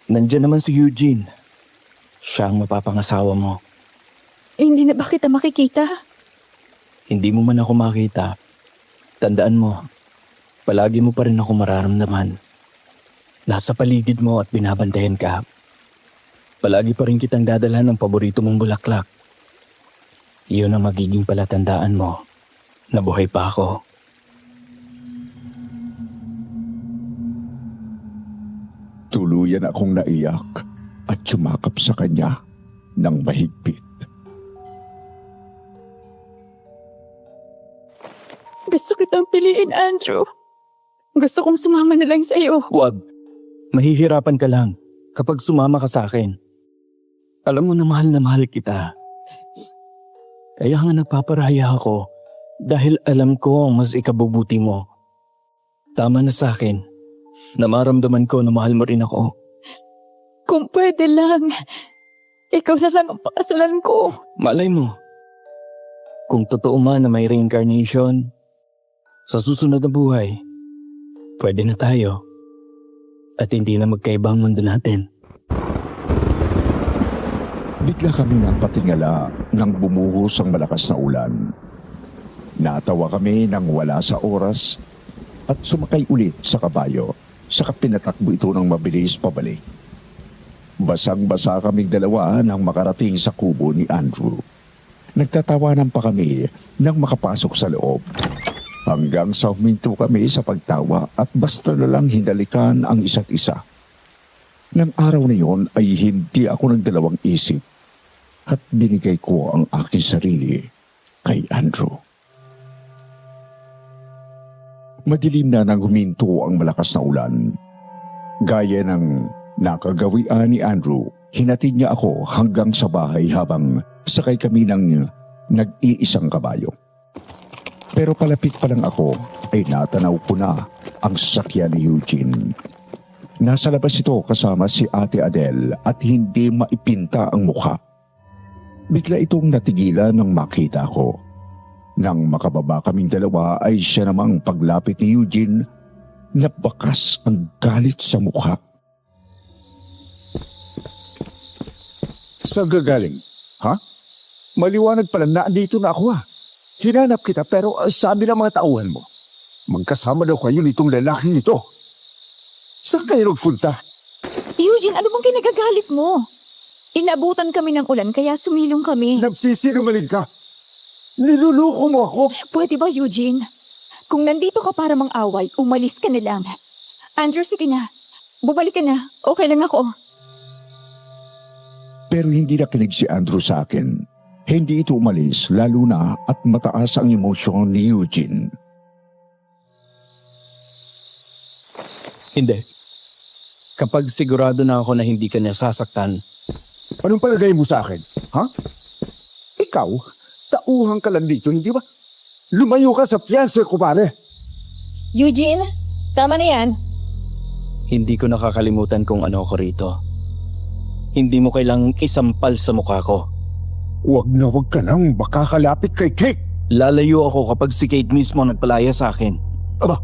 Nandiyan naman si Eugene. Siya ang mapapangasawa mo. Hindi na ba kita makikita? Hindi mo man ako makita. Tandaan mo, palagi mo pa rin ako mararamdaman. Nasa paligid mo at binabantayan ka. Palagi pa rin kitang dadalhan ng paborito mong bulaklak. Iyon ang magiging palatandaan mo na buhay pa ako. Tuluyan akong naiyak at sumakap sa kanya ng mahigpit. Gusto kitang piliin, Andrew. Gusto kong sumama na lang sa'yo. Huwag. Mahihirapan ka lang kapag sumama ka sa akin. Alam mo na mahal kita. Kaya nga nagpaparaya ako dahil alam ko ang mas ikabubuti mo. Tama na sa akin na maramdaman ko na mahal mo rin ako. Kung pwede lang, ikaw na lang ang pakasalan ko. Malay mo, kung totoo man na may reincarnation, sa susunod na buhay, pwede na tayo at hindi na magkaibang mundo natin. Bigla kami napatingala nang bumuhos ang malakas na ulan. Natawa kami nang wala sa oras at sumakay ulit sa kabayo, saka pinatakbo ito ng mabilis pabalik. Basang-basa kaming dalawa nang makarating sa kubo ni Andrew. Nagtatawanan pa kami nang makapasok sa loob. Hanggang sa huminto kami sa pagtawa at basta na lang hinalikan ang isa't isa. Nang araw na yon ay hindi ako nagdalawang isip at binigay ko ang aking sarili kay Andrew. Madilim na nang huminto ang malakas na ulan. Gaya ng nakagawian ni Andrew, hinatid niya ako hanggang sa bahay habang sakay kami ng nag-iisang kabayo. Pero palapit pa lang ako ay natanaw ko na ang sasakyan ni Eugene. Nasa labas ito kasama si Ate Adele at hindi maipinta ang mukha. Bigla itong natigilan nang makita ko. Nang makababa kaming dalawa ay siya namang paglapit ni Eugene, nabakas ang galit sa mukha. Saan ka galing? Ha? Maliwanag pala na andito na ako ha. Hinanap kita pero sabi ng mga tauhan mo, magkasama daw kayo nitong lalaking ito. Saan kayo nagpunta? Eugene, ano bang kinagagalit mo? Inabutan kami ng ulan kaya sumilong kami. Nagsisinungaling ka. Niluluko mo ako. Pwede ba, Eugene? Kung nandito ka para mang-away, umalis ka na lang. Andrew, sige na. Bumalik ka na. Okay lang ako. Pero hindi nakinig si Andrew sa akin. Hindi ito umalis lalo na at mataas ang emosyon ni Eugene. Hindi. Kapag sigurado na ako na hindi ka niya sasaktan, Anong palagay mo sa akin? Ha? Ikaw, tauhan ka lang dito, hindi ba? Lumayo ka sa fiancé ko, pare. Eugene, Tama na yan. Hindi ko nakakalimutan kung ano ako rito. Hindi mo kailangang isampal sa mukha ko. Huwag na huwag ka nang makakalapit kay Kate. Lalayo ako kapag si Kate mismo ang nagpalaya sa akin. Aba,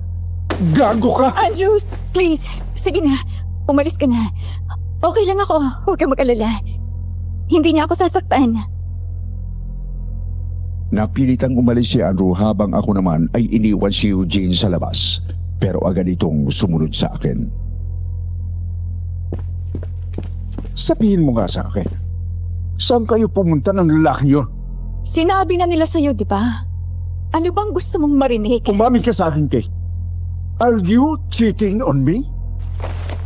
gago ka! Andrew, please. Sige na. Umalis ka na. Okay lang ako. Huwag kang mag-alala. Hindi niya ako sasaktan. Napilitang umalis si Andrew habang ako naman ay iniwan si Eugene sa labas. Pero agad itong sumunod sa akin. Sabihin mo nga sa akin, saan kayo pumunta ng lalaki yun? Sinabi na nila sa'yo, di ba? Ano bang gusto mong marinig? Umamin ka sa akin, Kate. Are you cheating on me?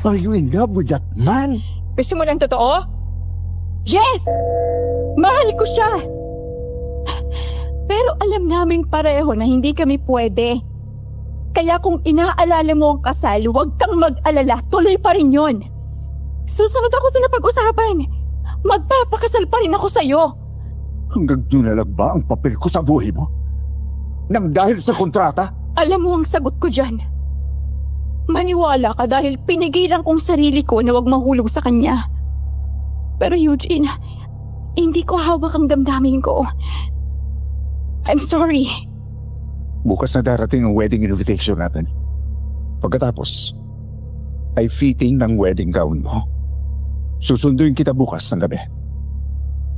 Are you in love with that man? Gusto mo ng totoo? Yes! Mahal ko siya! Pero alam naming pareho na hindi kami pwede. Kaya kung inaalala mo ang kasal, huwag kang mag-alala, tuloy pa rin yon. Susunod ako sa napag-usapan. Magpapakasal pa rin ako sa'yo. Hanggang doon na lang ba ang papel ko sa buhay mo? Nang dahil sa kontrata? Alam mo ang sagot ko dyan. Maniwala ka dahil pinigilan kong sarili ko na huwag mahulog sa kanya. Pero Eugene, hindi ko hawak ang damdamin ko. I'm sorry. Bukas na darating ang wedding invitation natin. Pagkatapos, ay fitting ng wedding gown mo. Susunduin kita bukas ng gabi.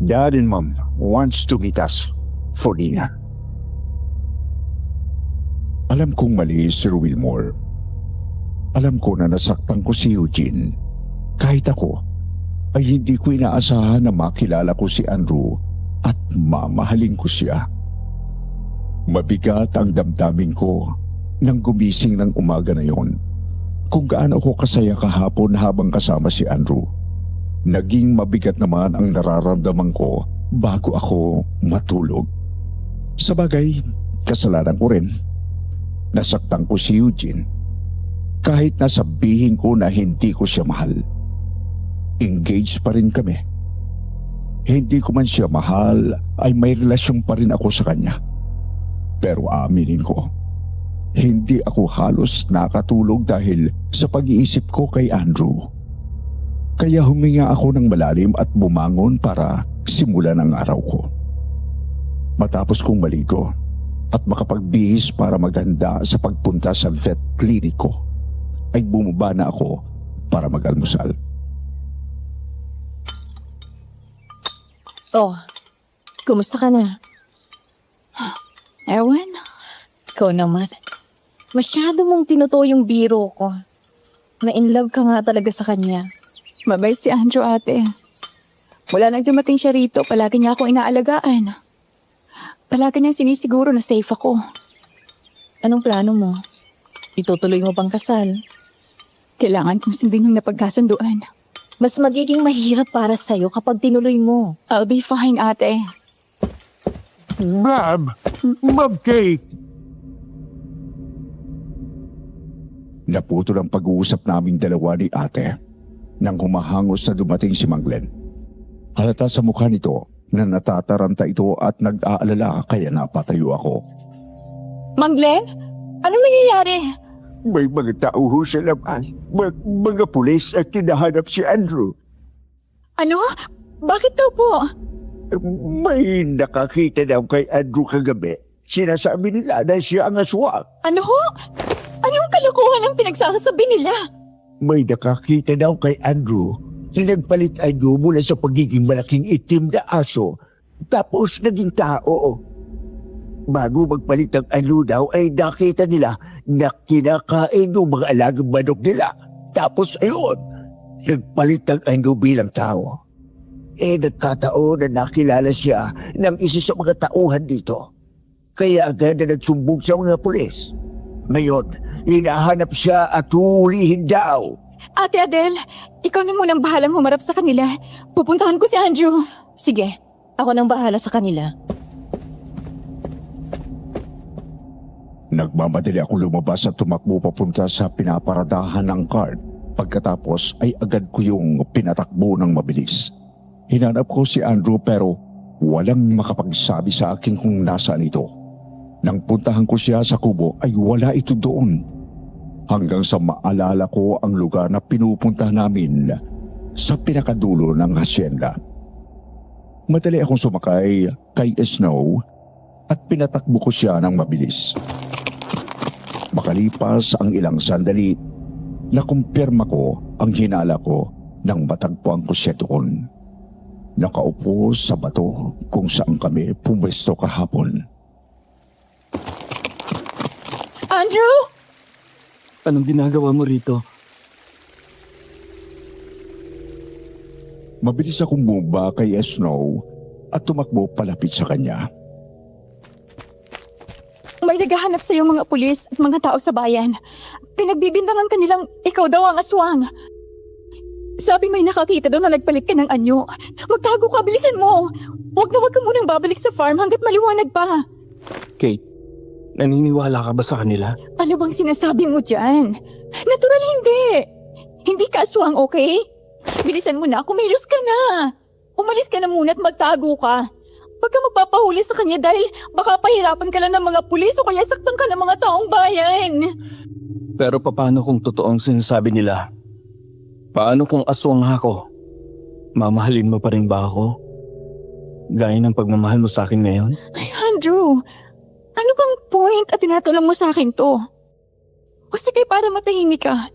Dad and Mom wants to meet us for dinner. Alam kong mali, Sir Wilmore. Alam ko na nasaktan ko si Eugene. Kahit ako, ay hindi ko inaasahan na makilala ko si Andrew at mamahalin ko siya. Mabigat ang damdamin ko nang gumising ng umaga na yon. Kung gaano ako kasaya kahapon habang kasama si Andrew. Naging mabigat naman ang nararamdaman ko bago ako matulog. Sabagay, kasalanan ko rin. Nasaktan ko si Eugene. Kahit nasabihin ko na hindi ko siya mahal. Engaged pa rin kami. Hindi ko man siya mahal ay may relasyon pa rin ako sa kanya. Pero aminin ko, hindi ako halos nakatulog dahil sa pag-iisip ko kay Andrew. Kaya huminga ako ng malalim at bumangon para simulan ang araw ko. Matapos kong maligo at makapagbihis para maghanda sa pagpunta sa vet clinic ko, ay bumaba na ako para mag-almusal. Oh, kumusta ka na? Ewan, Ikaw naman. Masyado mong tinuto yung biro ko. Na-inlove ka nga talaga sa kanya. mabait si Andrew ate. Wala nang dumating siya rito, palagi niya akong inaalagaan. Palagi niyang sinisiguro na safe ako. Anong plano mo? Itutuloy mo bang kasal? Kailangan kong sundin yung napagkasunduan. Mas magiging mahirap para sa'yo kapag tinuloy mo. I'll be fine, ate. Ma'am! Ma'am Kate! Naputol ang pag-uusap naming dalawa ni ate nang humahangos na dumating si Mang Glenn. Halata sa mukha nito na natataranta ito at nag-aalala kaya napatayo ako. Mang Glenn? Anong nangyayari? May mga tao ho sa labas. Mga pulis at kinahanap si Andrew. Ano? Bakit daw po? May nakakita daw kay Andrew kagabi. Sinasabi nila na siya ang aswang. Ano ho? Anong kalokohan ang pinagsasabi nila? May nakakita daw kay Andrew na nagpalit Andrew mula sa pagiging malaking itim na aso tapos naging tao. Bago magpalit ang Andrew daw ay nakita nila na kinakain yung mga alagang manok nila. Tapos ayun, nagpalit ang Andrew bilang tao. Nagkataon na nakilala siya ng isa sa mga tauhan dito. Kaya agad na nagsumbong sa mga pulis. Ngayon, hinahanap siya at huhulihin daw. Ate Adele, ikaw na munang bahalang humarap sa kanila. Pupuntahan ko si Andrew. Sige, ako nang bahala sa kanila. Nagmamadali ako lumabas at tumakbo papunta sa pinaparadahan ng card. Pagkatapos ay agad ko yung pinatakbo ng mabilis. Hinanap ko si Andrew pero walang makapagsabi sa akin kung nasaan ito. Nang puntahan ko siya sa kubo ay wala ito doon. hanggang sa maalala ko ang lugar na pinupunta namin sa pinakadulo ng hasyenda. Madali akong sumakay kay Snow at pinatakbo ko siya ng mabilis. Makalipas ang ilang sandali, nakumpirma ko ang hinala ko nang matagpuan ko siya doon. Nakaupo sa bato kung saan kami pumwesto kahapon. Andrew? Anong ginagawa mo rito? Mabilis akong bumaba kay Snow at tumakbo palapit sa kanya. May naghahanap sa mga pulis at mga tao sa bayan. Pinagbibintangan kanilang ikaw daw ang aswang. Sabi may nakakita daw na nagpalit ka ng anyo. Magtago ka, bilisan mo. Huwag ka munang babalik sa farm hanggat maliwanag pa. Kate, naniniwala ka ba sa kanila? Ano bang sinasabi mo dyan? Natural hindi. Hindi ka aswang, okay? Bilisan mo na, kumilos ka na. Umalis ka na muna at magtago ka. Huwag ka magpapahuli sa kanya dahil baka pahirapan ka lang ng mga pulis o kaya saktan ka ng mga taong bayan. Pero paano kung totoong sinasabi nila? Paano kung aswang ako? Mamahalin mo pa rin ba ako? Gaya ng pagmamahal mo sa akin ngayon? Ay, Andrew, ano bang point at tinatanong mo sa akin to? O sige, para matahimik ka.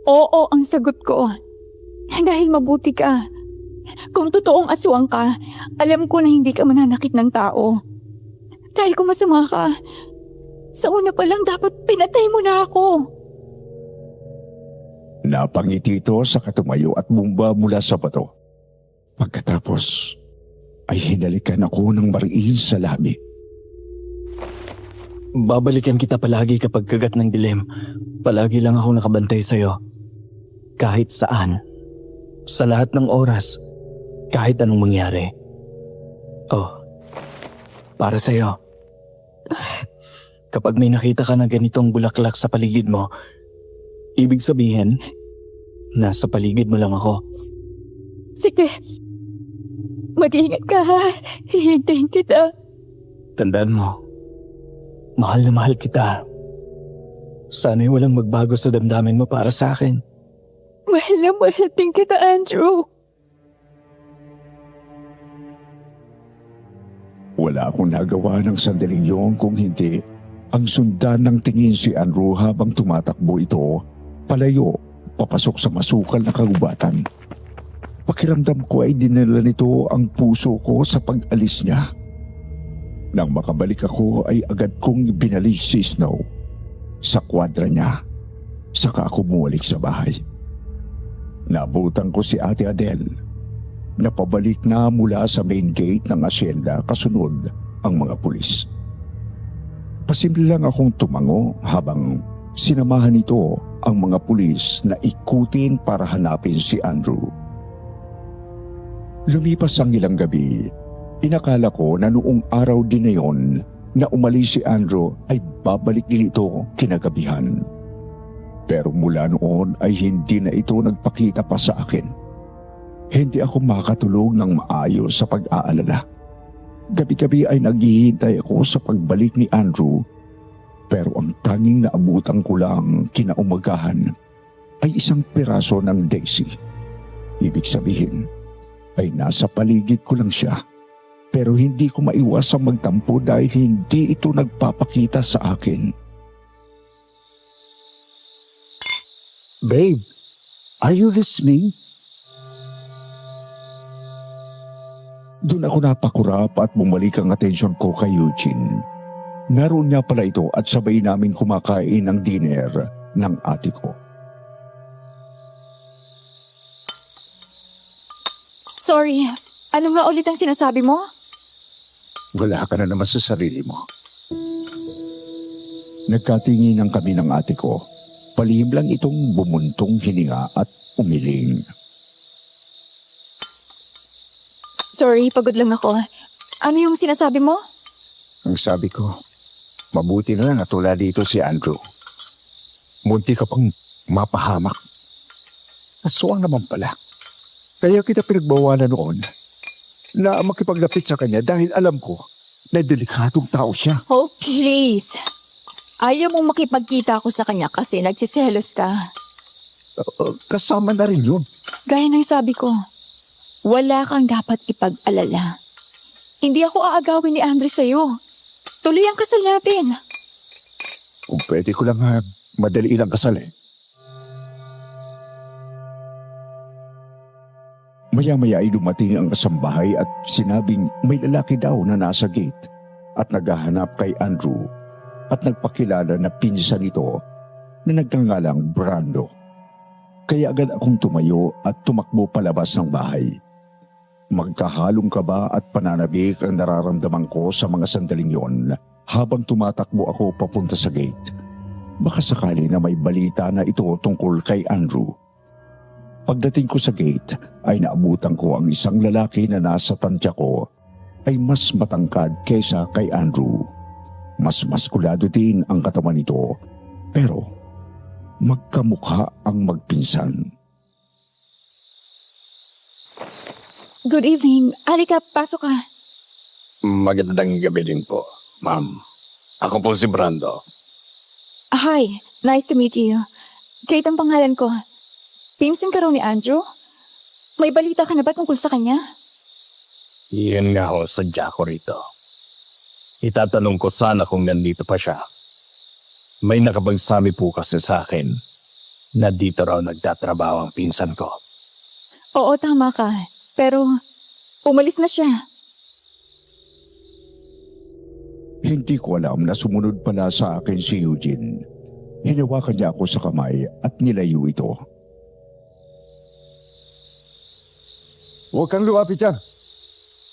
Oo ang sagot ko. Dahil mabuti ka. Kung totoong aswang ka, alam ko na hindi ka mananakit ng tao. Dahil kung masama ka, sa una pa lang dapat pinatay mo na ako. Napangiti ito sa katumayo at bumba mula sa bato. Pagkatapos ay hinalikan ako ng mariin sa labi. Babalikan kita palagi kapag kagat ng dilim. Palagi lang ako nakabantay sa'yo. Kahit saan. Sa lahat ng oras. Kahit anong mangyari. Oh, para sa'yo. Kapag may nakita ka na ganitong bulaklak sa paligid mo, ibig sabihin, nasa paligid mo lang ako. Sige, mag-ingat ka ha. Hihintayin kita. Tandaan mo, mahal na mahal kita. Sana'y walang magbago sa damdamin mo para sa akin. Mahal na mahal din kita, Andrew. Wala akong nagawa ng sandaling yun kung hindi ang sundan ng tingin si Andrew habang tumatakbo ito palayo papasok sa masukal na kagubatan. Pakiramdam ko ay dinala nito ang puso ko sa pag-alis niya. Nang makabalik ako ay agad kong binalik si Snow sa kwadra niya. Saka ako bumalik sa bahay. Nabutan ko si Ate Adele na pabalik na mula sa main gate ng asyenda kasunod ang mga pulis. Pasimple lang akong tumango habang sinamahan nito ang mga pulis na ikutin para hanapin si Andrew. Lumipas ang ilang gabi, inakala ko na noong araw din na yon na umalis si Andrew ay babalik din ito kinagabihan. Pero mula noon ay hindi na ito nagpakita pa sa akin. Hindi ako makatulog ng maayos sa pag-aalala. Gabi-gabi ay naghihintay ako sa pagbalik ni Andrew. Pero ang tanging naabutan ko lang kinaumagahan ay isang piraso ng daisy. Ibig sabihin ay nasa paligid ko lang siya. Pero hindi ko maiwasang magtampo dahil hindi ito nagpapakita sa akin. Babe, are you listening? Doon ako napakurap at bumalik ang atensyon ko kay Eugene. Naroon niya pala ito at sabay namin kumakain ng dinner ng ate ko. Sorry, ano nga ulit ang sinasabi mo? Wala ka na naman sa sarili mo. Nagkatinginan kami ng ate ko. Palihim lang itong bumuntong hininga at umiling. Sorry, pagod lang ako. Ano yung sinasabi mo? Ang sabi ko, mabuti na lang at wala dito si Andrew. Munti ka pang mapahamak. Aswang naman pala. Kaya kita pinagbawalan noon na makipaglapit sa kanya dahil alam ko na delikatong tao siya. Oh, please. Ayaw mong makipagkita ako sa kanya kasi nagsiselos ka. Kasama na rin yun. Gaya ng sabi ko, wala kang dapat ipag-alala. Hindi ako aagawin ni Andre sa'yo. Tuloy ang kasal natin. Kung pwede ko lang madali lang kasal eh. Maya-maya ay dumating ang kasambahay at sinabing may lalaki daw na nasa gate at naghahanap kay Andrew at nagpakilala na pinsan nito na nagkangalang Brando. Kaya agad akong tumayo at tumakbo palabas ng bahay. Magkahalong kaba at pananabik ang nararamdaman ko sa mga sandaling yon habang tumatakbo ako papunta sa gate. Baka sakali na may balita na ito tungkol kay Andrew. Pagdating ko sa gate ay naabutan ko ang isang lalaki na nasa tansya ko ay mas matangkad kaysa kay Andrew. Mas maskulado din ang katawan nito pero magkamukha ang magpinsan. Good evening. Halika, pasok ka. Magandang gabi din po, ma'am. Ako po si Brando. Hi, nice to meet you. Kate ang pangalan ko. Pinsan ka raw ni Andrew? May balita ka na ba tungkol sa kanya? Iyan nga ho, sadya ko rito. Itatanong ko sana kung nandito pa siya. May nakapagsabi po kasi sa akin na dito raw nagtatrabaho ang pinsan ko. Oo, tama ka. Pero, umalis na siya. Hindi ko alam na sumunod pala sa akin si Eugene. Hinawakan niya ako sa kamay at nilayo ito. Huwag kang lumapit yan.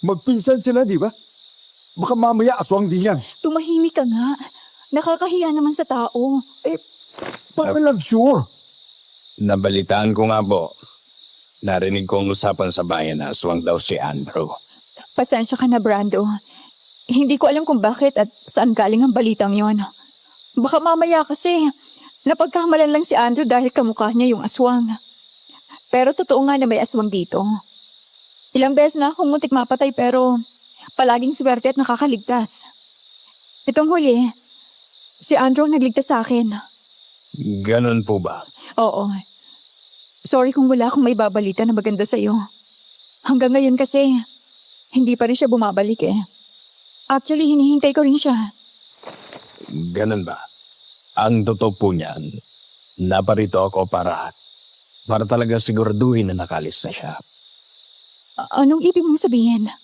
Magpinsan sila, di ba? Baka mamaya aswang din yan. Tumahimik ka nga. Nakakahiya naman sa tao. Para lang sure. Nabalitaan ko nga po. Narinig ko ang usapan sa bayan na aswang daw si Andrew. Pasensya ka na, Brando. Hindi ko alam kung bakit at saan galing ang balitang yon. Baka mamaya kasi napagkamalan lang si Andrew dahil kamukha niya yung aswang. Pero totoo nga na may aswang dito. Ilang beses na akong muntik mapatay pero palaging swerte at nakakaligtas. Itong huli, si Andrew ang nagligtas sa akin. Ganon po ba? Oo. Sorry kung wala akong may babalita na maganda sa'yo. Hanggang ngayon kasi, hindi pa rin siya bumabalik eh. Actually, hinihintay ko rin siya. Ganon ba? Ang totoo po niyan, naparito ako para talaga siguraduhin na nakalis na siya. Anong ibig mong sabihin?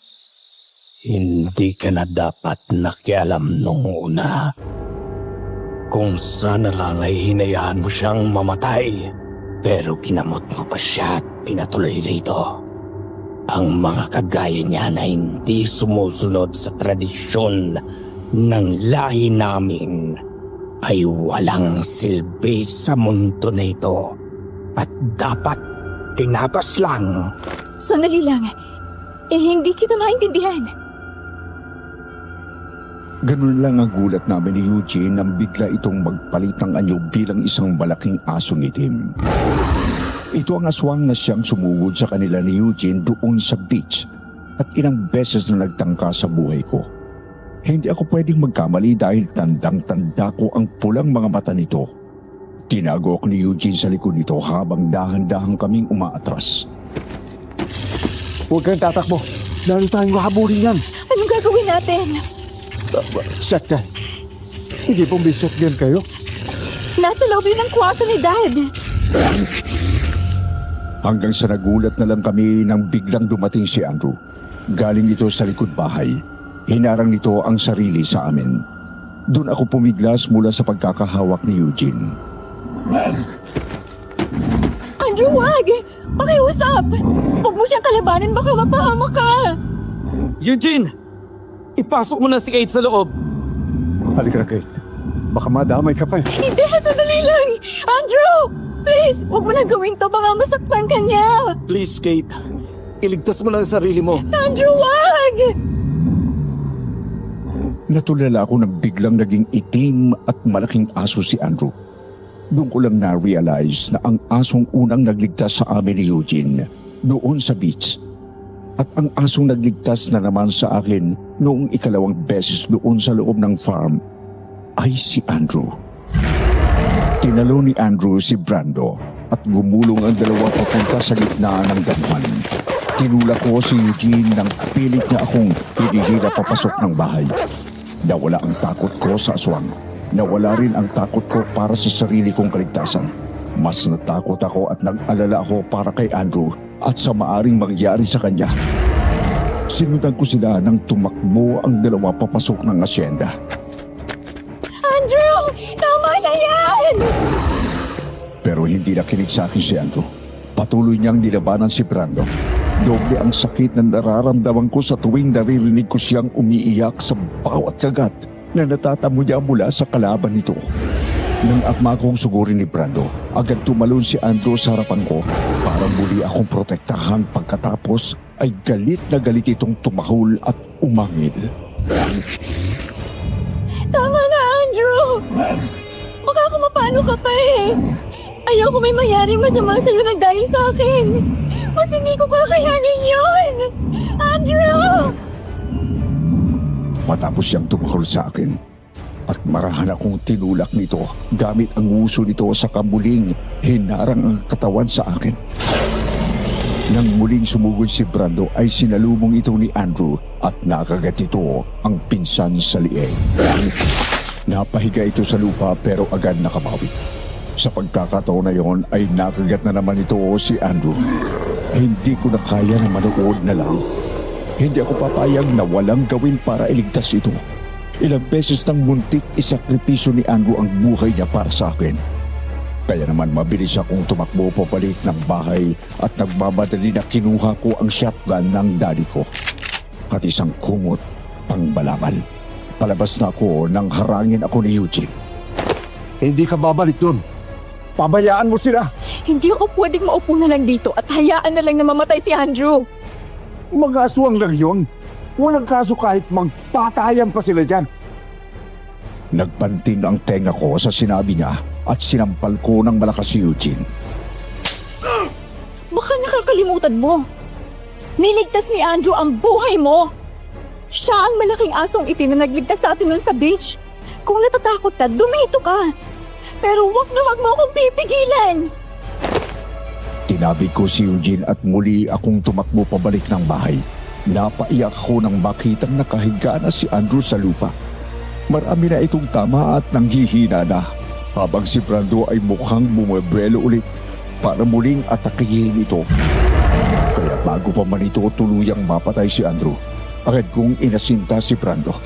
Hindi ka na dapat nakialam nung una. Kung sana lang ay hinayaan mo siyang mamatay. Pero ginamot mo pa siya at pinatuloy rito. Ang mga kagaya niya na hindi sumusunod sa tradisyon ng lahi namin ay walang silbi sa mundo na ito at dapat tinapos lang. Sandali lang. Hindi kita maintindihan. Ganun lang ang gulat namin ni Eugene nang bigla itong magpalit ng anyo bilang isang malaking asong itim. Ito ang aswang na siyang sumugod sa kanila ni Eugene doon sa beach at ilang beses na nagtangka sa buhay ko. Hindi ako pwedeng magkamali dahil tandang-tanda ko ang pulang mga mata nito. Tinago ako ni Eugene sa likod nito habang dahan-dahan kaming umaatras. Huwag kang tatakbo. Lalo tayong mahabulin yan. Anong gagawin natin? Shotgun. Hindi po may shotgun kayo? Nasa loob yun ng kwarto ni Dad. Hanggang sa nagulat na lang kami nang biglang dumating si Andrew. Galing ito sa likod bahay. Hinarang nito ang sarili sa amin. Doon ako pumiglas mula sa pagkakahawak ni Eugene. Andrew, wag! Pakiusap! Huwag mo siyang kalabanin, baka mapahamak ka! Eugene! Ipasok mo na si Kate sa loob. Halika na, Kate. Baka madamay ka pa eh. Hindi, sandali lang! Andrew! Please, huwag mo na gawin to, baka masaktan ka niya! Please, Kate. Iligtas mo lang ang sarili mo. Andrew, wag! Natulala ako nang biglang naging itim at malaking aso si Andrew. Doon ko lang na-realize na ang asong unang nagligtas sa amin ni Eugene doon sa beach at ang asong nagligtas na naman sa akin noong ikalawang beses doon sa loob ng farm ay si Andrew. Tinalo ni Andrew si Brando at gumulong ang dalawa papunta sa gitna ng damuhan. Tinulak ko si Eugene nang pilit niya akong hinihila papasok ng bahay. Nawala ang takot ko sa aswang. Nawala rin ang takot ko para sa sarili kong kaligtasan. Mas natakot ako at nag-alala ako para kay Andrew at sa maaring mangyari sa kanya. Sinundan ko sila nang tumakbo ang dalawa papasok ng asyenda. Andrew! Tama na yan! Pero hindi nakinig sa akin si Andrew. Patuloy niyang nilabanan si Brando. Doble ang sakit na nararamdaman ko sa tuwing naririnig ko siyang umiiyak sa bawat kagat na natatamo niya mula sa kalaban nito. Nang akma kong sugurin ni Brando, agad tumalon si Andrew sa harapan ko para muli akong protektahan. Pagkatapos ay galit na galit itong tumahol at umangil. Tama na, Andrew! Baka kung mapano ka pa eh. Ayaw ko may mayari masama sa'yo na dahil sa akin. Mas hindi ko kakayanin yun! Andrew! Matapos siyang tumahol sa akin at marahan akong tinulak nito gamit ang uso nito sa kamuling hinarang ang katawan sa akin. Nang muling sumugod si Brando ay sinalubong ito ni Andrew at nakagat ito ang pinsan sa lieg. Napahiga ito sa lupa pero agad nakabawi. Sa pagkakataon na yon ay nakagat na naman ito si Andrew. Hindi ko na kaya na manood na lang. Hindi ako papayag na walang gawin para iligtas ito. Ilang beses nang muntik isakripisyo ni Andrew ang buhay niya para sa akin. Kaya naman mabilis akong tumakbo pabalik ng bahay at nagmamadali na kinuha ko ang shotgun ng daddy ko. At isang kumot pang balabal. Palabas na ako nang harangin ako ni Eugene. Hindi ka babalik dun. Pabayaan mo sila. Hindi ako pwedeng maupo na lang dito at hayaan na lang na mamatay si Andrew. Mga aswang lang yun. Walang kaso kahit magpatayan pa sila dyan. Nagpanting ang tenga ko sa sinabi niya at sinampal ko ng malakas si Eugene. Baka nakakalimutan mo. Niligtas ni Andrew ang buhay mo. Siya ang malaking asong itim na nagligtas sa atin nun sa beach. Kung natatakot ka, dumito ka. Pero wag mo akong pipigilan. Tinabi ko si Eugene at muli akong tumakbo pabalik ng bahay. Napaiyak ako nang makitang nakahiga na si Andrew sa lupa. Marami na itong tama at nanghihina na, habang si Brando ay mukhang bumibelo ulit para muling atakihin ito. Kaya bago pa man ito tuluyang mapatay si Andrew, agad kong inasinta si Brando.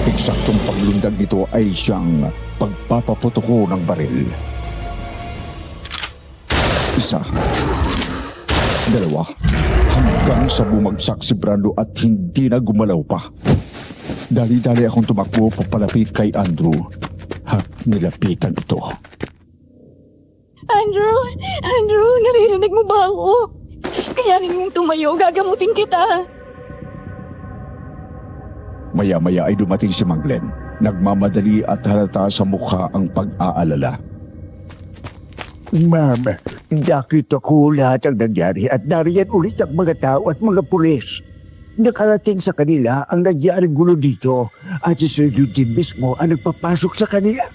Eksaktong paglundag nito ay siyang pagpapaputo ko ng baril. Isa, dalawa, hanggang sa bumagsak si Brando at hindi na gumalaw pa. Dali-dali akong tumakbo papalapit kay Andrew at nilapitan ito. Andrew, naririnig mo ba ako? Kayanin mong tumayo, gagamutin kita. Maya-maya ay dumating si Mang Glenn. Nagmamadali at halata sa mukha ang pag-aalala. Ma'am, nakita ko lahat ang nangyari at nariyan ulit ang mga tao at mga pulis. Nakarating sa kanila ang nagyaring gulo dito at si Sir Eugene mismo ang nagpapasok sa kanila.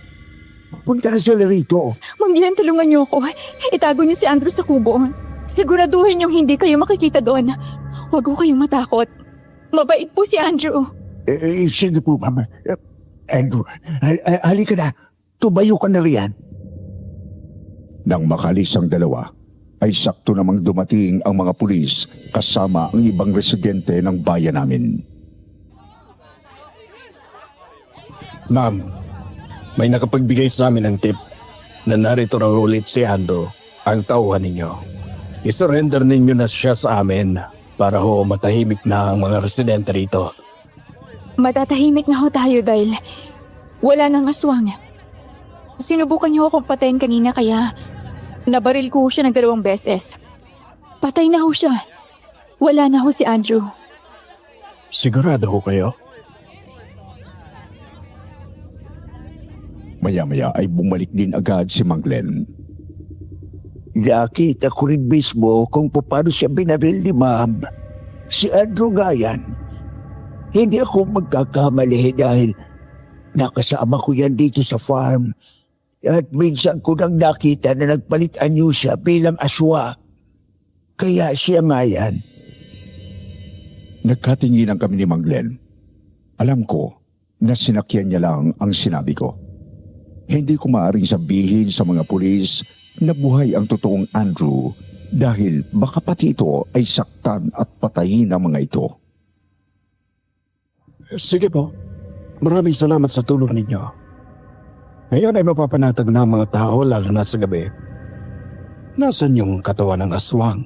Punta na sila rito. Mang Glenn, tulungan niyo ako. Itago niyo si Andrew sa kubo. Siguraduhin niyong hindi kayo makikita doon. Huwag ko kayong matakot. Mabait po si Andrew. Sige po, ma'am. Andrew, halika na. Tumayo ka na riyan. Nang makalis ang dalawa, ay sakto namang dumating ang mga pulis kasama ang ibang residente ng bayan namin. Ma'am, may nakapagbigay sa amin ng tip na narito raw ulit si Andrew, ang tauhan ninyo. I-surrender ninyo na siya sa amin para ho matahimik na ang mga residente rito. Matatahimik na ho tayo dahil wala nang aswang. Sinubukan niyo akong patayin kanina kaya nabaril ko siya ng 2 beses. Patay na ho siya. Wala na ho si Andrew. Sigurado ho kayo? Maya-maya ay bumalik din agad si Mang Glenn. Nakita ko rin mismo kung paano siya binaril ni ma'am. Si Andrew Gayan. Hindi ako magkakamali dahil Nakasama ko yan dito sa farm. At minsan ko nang nakita na nagpalit anyo siya bilang aswa. Kaya siya nga yan. Nagkatinginan kami ni Mang Glenn. Alam ko na sinakyan niya lang ang sinabi ko. Hindi ko maaaring sabihin sa mga pulis na buhay ang totoong Andrew dahil baka pati ito ay saktan at patayin ng mga ito. Sige po. Maraming salamat sa tulong ninyo. Ngayon ay mapapanatag na ang mga tao lalo na sa gabi. Nasaan yung katawan ng aswang?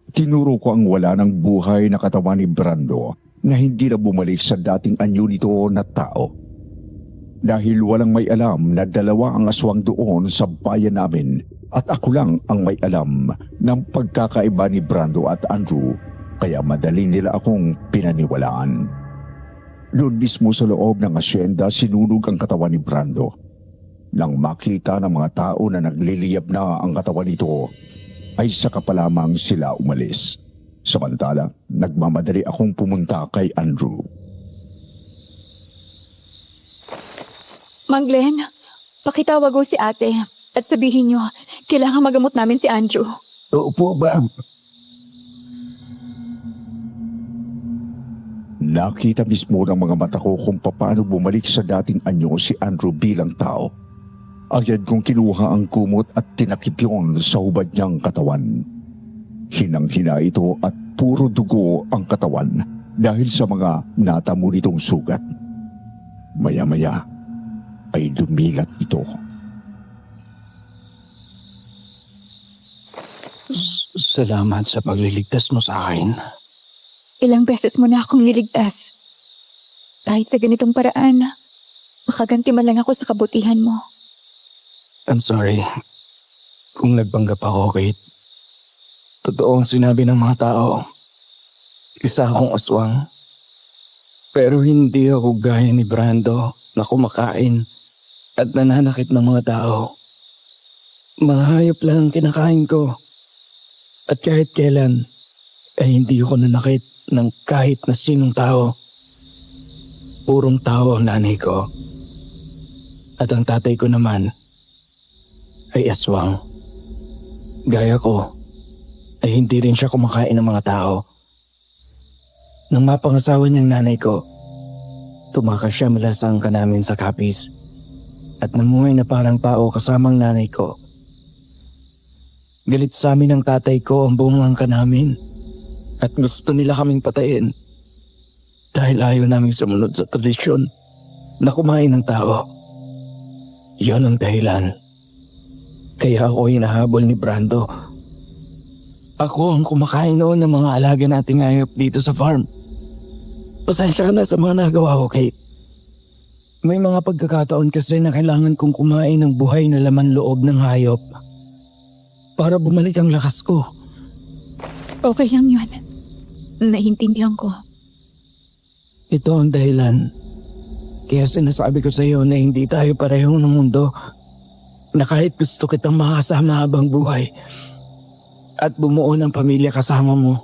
Tinuro ko ang wala ng buhay na katawan ni Brando na hindi na bumalik sa dating anyo nito na tao. Dahil walang may alam na dalawa ang aswang doon sa bayan namin at ako lang ang may alam ng pagkakaiba ni Brando at Andrew, kaya madali nila akong pinaniwalaan. Doon mismo sa loob ng asyenda sinunog ang katawan ni Brando. Nang makita ng mga tao na nagliliyab na ang katawan nito, ay saka pa lamang sila umalis. Samantala, nagmamadali akong pumunta kay Andrew. Mang Glenn, pakitawag ko si ate at sabihin niyo, kailangan magamot namin si Andrew. Opo, ma'am. Nakita mismo ng mga mata ko kung paano bumalik sa dating anyo si Andrew bilang tao. Agad kong kinuha ang kumot at tinakip yun sa hubad niyang katawan. Hinang-hina ito at puro dugo ang katawan dahil sa mga natamo nitong sugat. Maya-maya ay dumilat ito. Salamat sa pagliligtas mo sa akin. Ilang beses mo na akong niligtas. Kahit sa ganitong paraan, makaganti man lang ako sa kabutihan mo. I'm sorry kung nagpanggap ako, Kate. Totoo ang sinabi ng mga tao. Isa akong aswang. Pero hindi ako gaya ni Brando na kumakain at nananakit ng mga tao. Mga hayop lang ang kinakain ko. At kahit kailan ay hindi ako nanakit ng kahit na sinong tao. Purong tao ang nanay ko. At ang tatay ko naman ay aswang. Gaya ko, ay hindi rin siya kumakain ng mga tao. Nang mapangasawa niyang nanay ko, tumakas siya mula sa angka namin sa Capiz at namuhay na parang tao kasamang nanay ko. Galit sa amin ng tatay ko ang buong angka namin at gusto nila kaming patayin dahil ayaw naming sumunod sa tradisyon na kumain ng tao. Yon ang dahilan. Kaya ako hinahabol ni Brando. Ako ang kumakain noon ng mga alaga nating hayop dito sa farm. Pasensya ka na sa mga nagawa ko, Kate. May mga pagkakataon kasi na kailangan kong kumain ng buhay na laman loob ng hayop para bumalik ang lakas ko. Okay lang yun. Naiintindihan ko. Ito ang dahilan. Kaya sinasabi ko sa iyo na hindi tayo parehong ng mundo. Na kahit gusto kitang makasama habang buhay at bumuo ng pamilya kasama mo,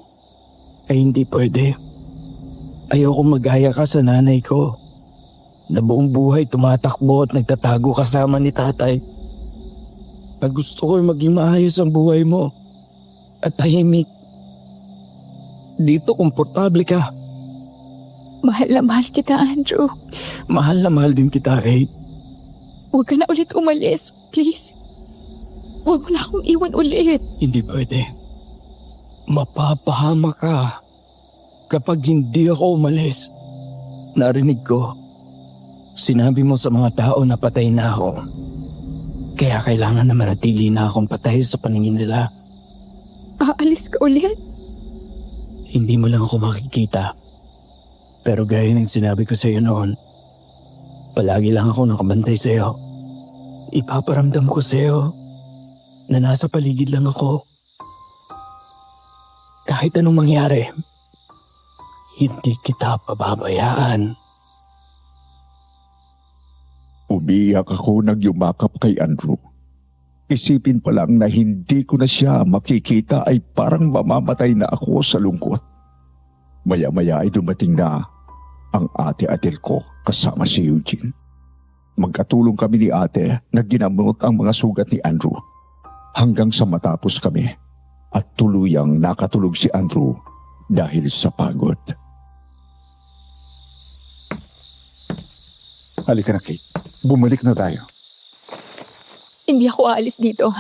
ay hindi pwede. Ayoko magaya ka sa nanay ko na buong buhay tumatakbo at nagtatago kasama ni tatay. At gusto ko maging maayos ang buhay mo at tahimik. Dito komportable ka. Mahal na mahal kita, Andrew. Mahal na mahal din kita, Kate. Huwag ka na ulit umalis, please. Huwag mo na akong iwan ulit. Hindi pwede. Mapapahama ka kapag hindi ako umalis. Narinig ko. Sinabi mo sa mga tao na patay na ako. Kaya kailangan na manatili na akong patay sa paningin nila. Aalis ka ulit? Hindi mo lang ako makikita. Pero gaya ng sinabi ko sa iyo noon, palagi lang ako nakabantay sa iyo. Ipaparamdam ko sa iyo na nasa paligid lang ako. Kahit anong mangyari, hindi kita pababayaan. Umiyak ako nagyumakap kay Andrew. Isipin pa lang na hindi ko na siya makikita ay parang mamamatay na ako sa lungkot. Maya-maya ay dumating na ang ate Adele ko kasama si Eugene. Magkatulong kami ni ate na ginamot ang mga sugat ni Andrew hanggang sa matapos kami at tuluyang nakatulog si Andrew dahil sa pagod. Halika na, Kate. Bumalik na tayo. Hindi ako aalis dito.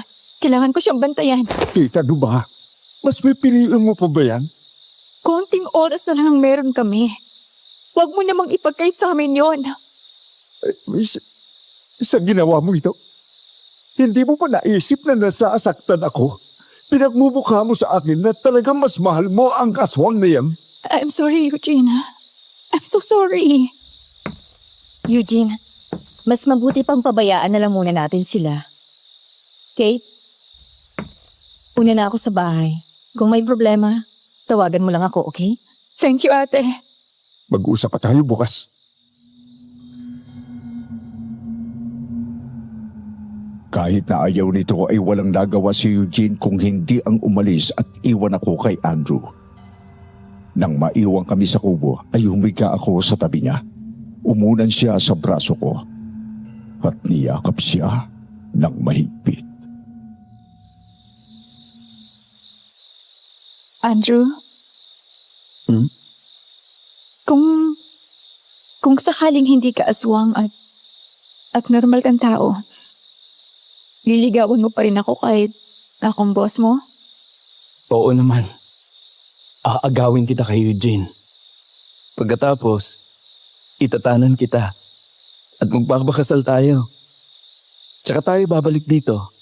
Kailangan ko siyang bantayan. Kate, ano ba? Mas pipiliin mo pa ba yan? Konting oras na lang ang meron kami. Huwag mo namang ipagkait sa amin yon. Sa ginawa mo ito, hindi mo pa naisip na nasasaktan ako. Pinagmumukha mo sa akin na talagang mas mahal mo ang aswang na yan. I'm sorry, Eugene. I'm so sorry. Eugene, mas mabuti pang pabayaan na lang muna natin sila. Kate, una na ako sa bahay. Kung may problema, tawagan mo lang ako, okay? Thank you, ate. Mag-uusap pa tayo bukas. Kahit na ayaw nito ay walang nagawa si Eugene kung hindi ang umalis at iwan ako kay Andrew. Nang maiwan kami sa kubo ay humiga ako sa tabi niya. Umunan siya sa braso ko at niyakap siya ng mahigpit. Andrew? Hmm? Kung sakaling hindi ka aswang at normal kang tao, liligawan mo pa rin ako kahit akong boss mo? Oo naman. Aagawin kita kay Eugene. Pagkatapos, itatanan kita at magpapakasal tayo. Tsaka tayo babalik dito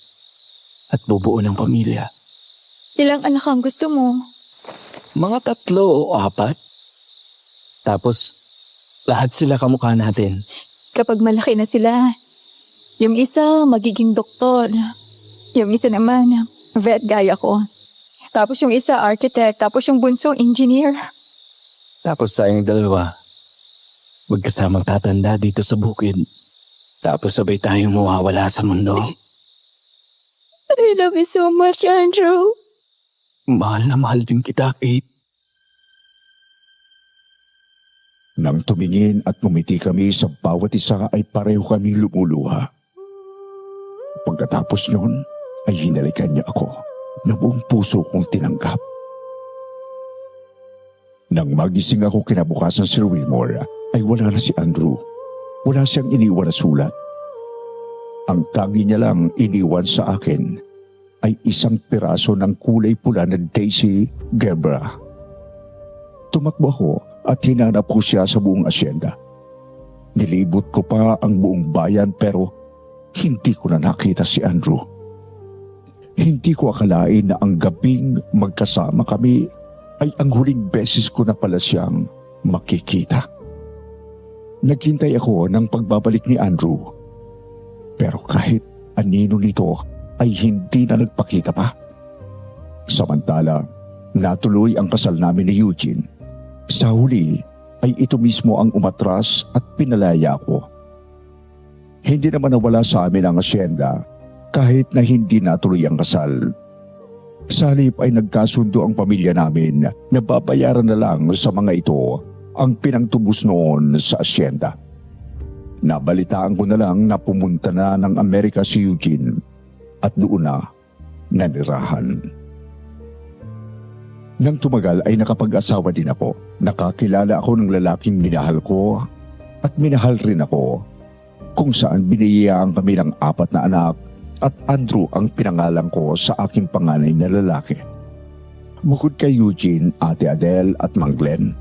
at bubuo ng pamilya. Ilang anak ang gusto mo? Mga 3 o 4. Tapos, lahat sila kamukha natin. Kapag malaki na sila, yung isa magiging doktor. Yung isa naman, vet gaya ko. Tapos yung isa architect, tapos yung bunso engineer. Tapos tayong 2, magkasamang tatanda dito sa bukid. Tapos sabay tayong mawawala sa mundo. I love you so much, Andrew. Mahal na mahal din kita, Kate. Nang tumingin at pumiti kami sa bawat isa ay pareho kami lumuluha. Pagkatapos noon ay hinalikan niya ako na buong puso kong tinanggap. Nang magising ako kinabukasan Sir Wilmore ay wala na si Andrew. Wala siyang iniwan na sulat. Ang tangi niya lang iniwan sa akin ay isang piraso ng kulay pula na Daisy Gebra. Tumakbo ako at hinanap ko siya sa buong asyenda. Nilibot ko pa ang buong bayan pero hindi ko na nakita si Andrew. Hindi ko akalain na ang gabing magkasama kami ay ang huling beses ko na pala siyang makikita. Naghintay ako ng pagbabalik ni Andrew. Pero kahit anino nito ay hindi na nagpakita pa. Samantala, natuloy ang kasal namin ni Eugene. Sa huli ay ito mismo ang umatras at pinalaya ko. Hindi naman nawala sa amin ang asyenda kahit na hindi natuloy ang kasal. Sa halip ay nagkasundo ang pamilya namin na babayaran na lang sa mga ito ang pinangtubos noon sa asyenda. Nabalitaan ko na lang na pumunta na ng Amerika si Eugene at doon na nanirahan. Nang tumagal ay nakapag-asawa din ako. Nakakilala ako ng lalaking minahal ko at minahal rin ako, kung saan biniyayaan kami ng 4 na anak at Andrew ang pinangalan ko sa aking panganay na lalaki. Bukod kay Eugene, Ate Adele at Mang Glenn,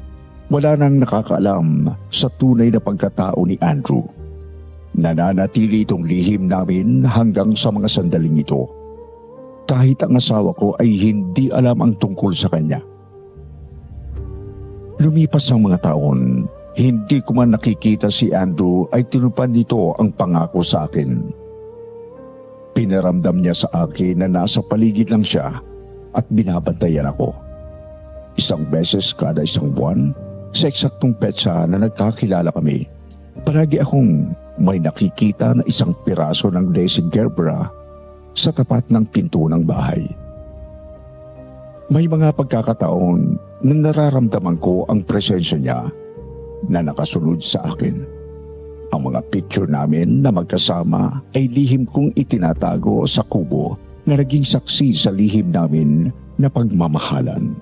wala nang nakakaalam sa tunay na pagkatao ni Andrew. Nananatili itong lihim namin hanggang sa mga sandaling ito. Kahit ang asawa ko ay hindi alam ang tungkol sa kanya. Lumipas ang mga taon, hindi ko man nakikita si Andrew ay tinupad nito ang pangako sa akin. Pinaramdam niya sa akin na nasa paligid lang siya at binabantayan ako. 1 beses kada 1 buwan, sa eksaktong petsa na nagkakilala kami, palagi akong may nakikita na 1 piraso ng Daisy Gerbera sa tapat ng pinto ng bahay. May mga pagkakataon na nararamdaman ko ang presensya niya na nakasunod sa akin. Ang mga picture namin na magkasama ay lihim kong itinatago sa kubo na naging saksi sa lihim namin na pagmamahalan.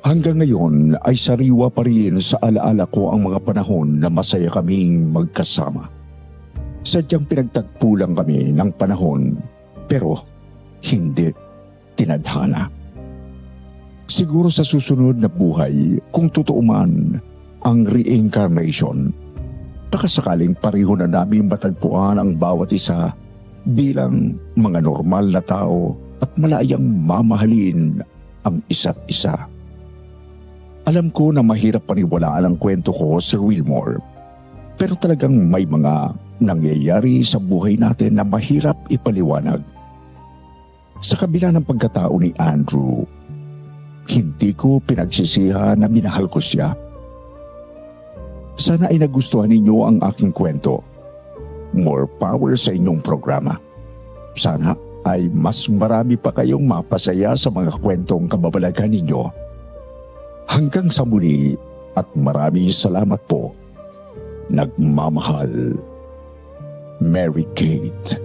Hanggang ngayon ay sariwa pa rin sa alaala ko ang mga panahon na masaya kaming magkasama. Sadyang pinagtagpo lang kami ng panahon pero hindi tinadhana. Siguro sa susunod na buhay, kung totoo man ang reincarnation, baka sakaling pareho na namin matagpuan ang bawat isa bilang mga normal na tao at malayang mamahalin ang isa't isa. Alam ko na mahirap paniwalaan ang kwento ko, Sir Wilmore, pero talagang may mga nangyayari sa buhay natin na mahirap ipaliwanag. Sa kabila ng pagkatao ni Andrew, hindi ko pinagsisihan na minahal ko siya. Sana ay nagustuhan ninyo ang aking kwento. More power sa inyong programa. Sana ay mas marami pa kayong mapasaya sa mga kwentong kababalagan ninyo. Hanggang sa muli at maraming salamat po. Nagmamahal, Mary Kate.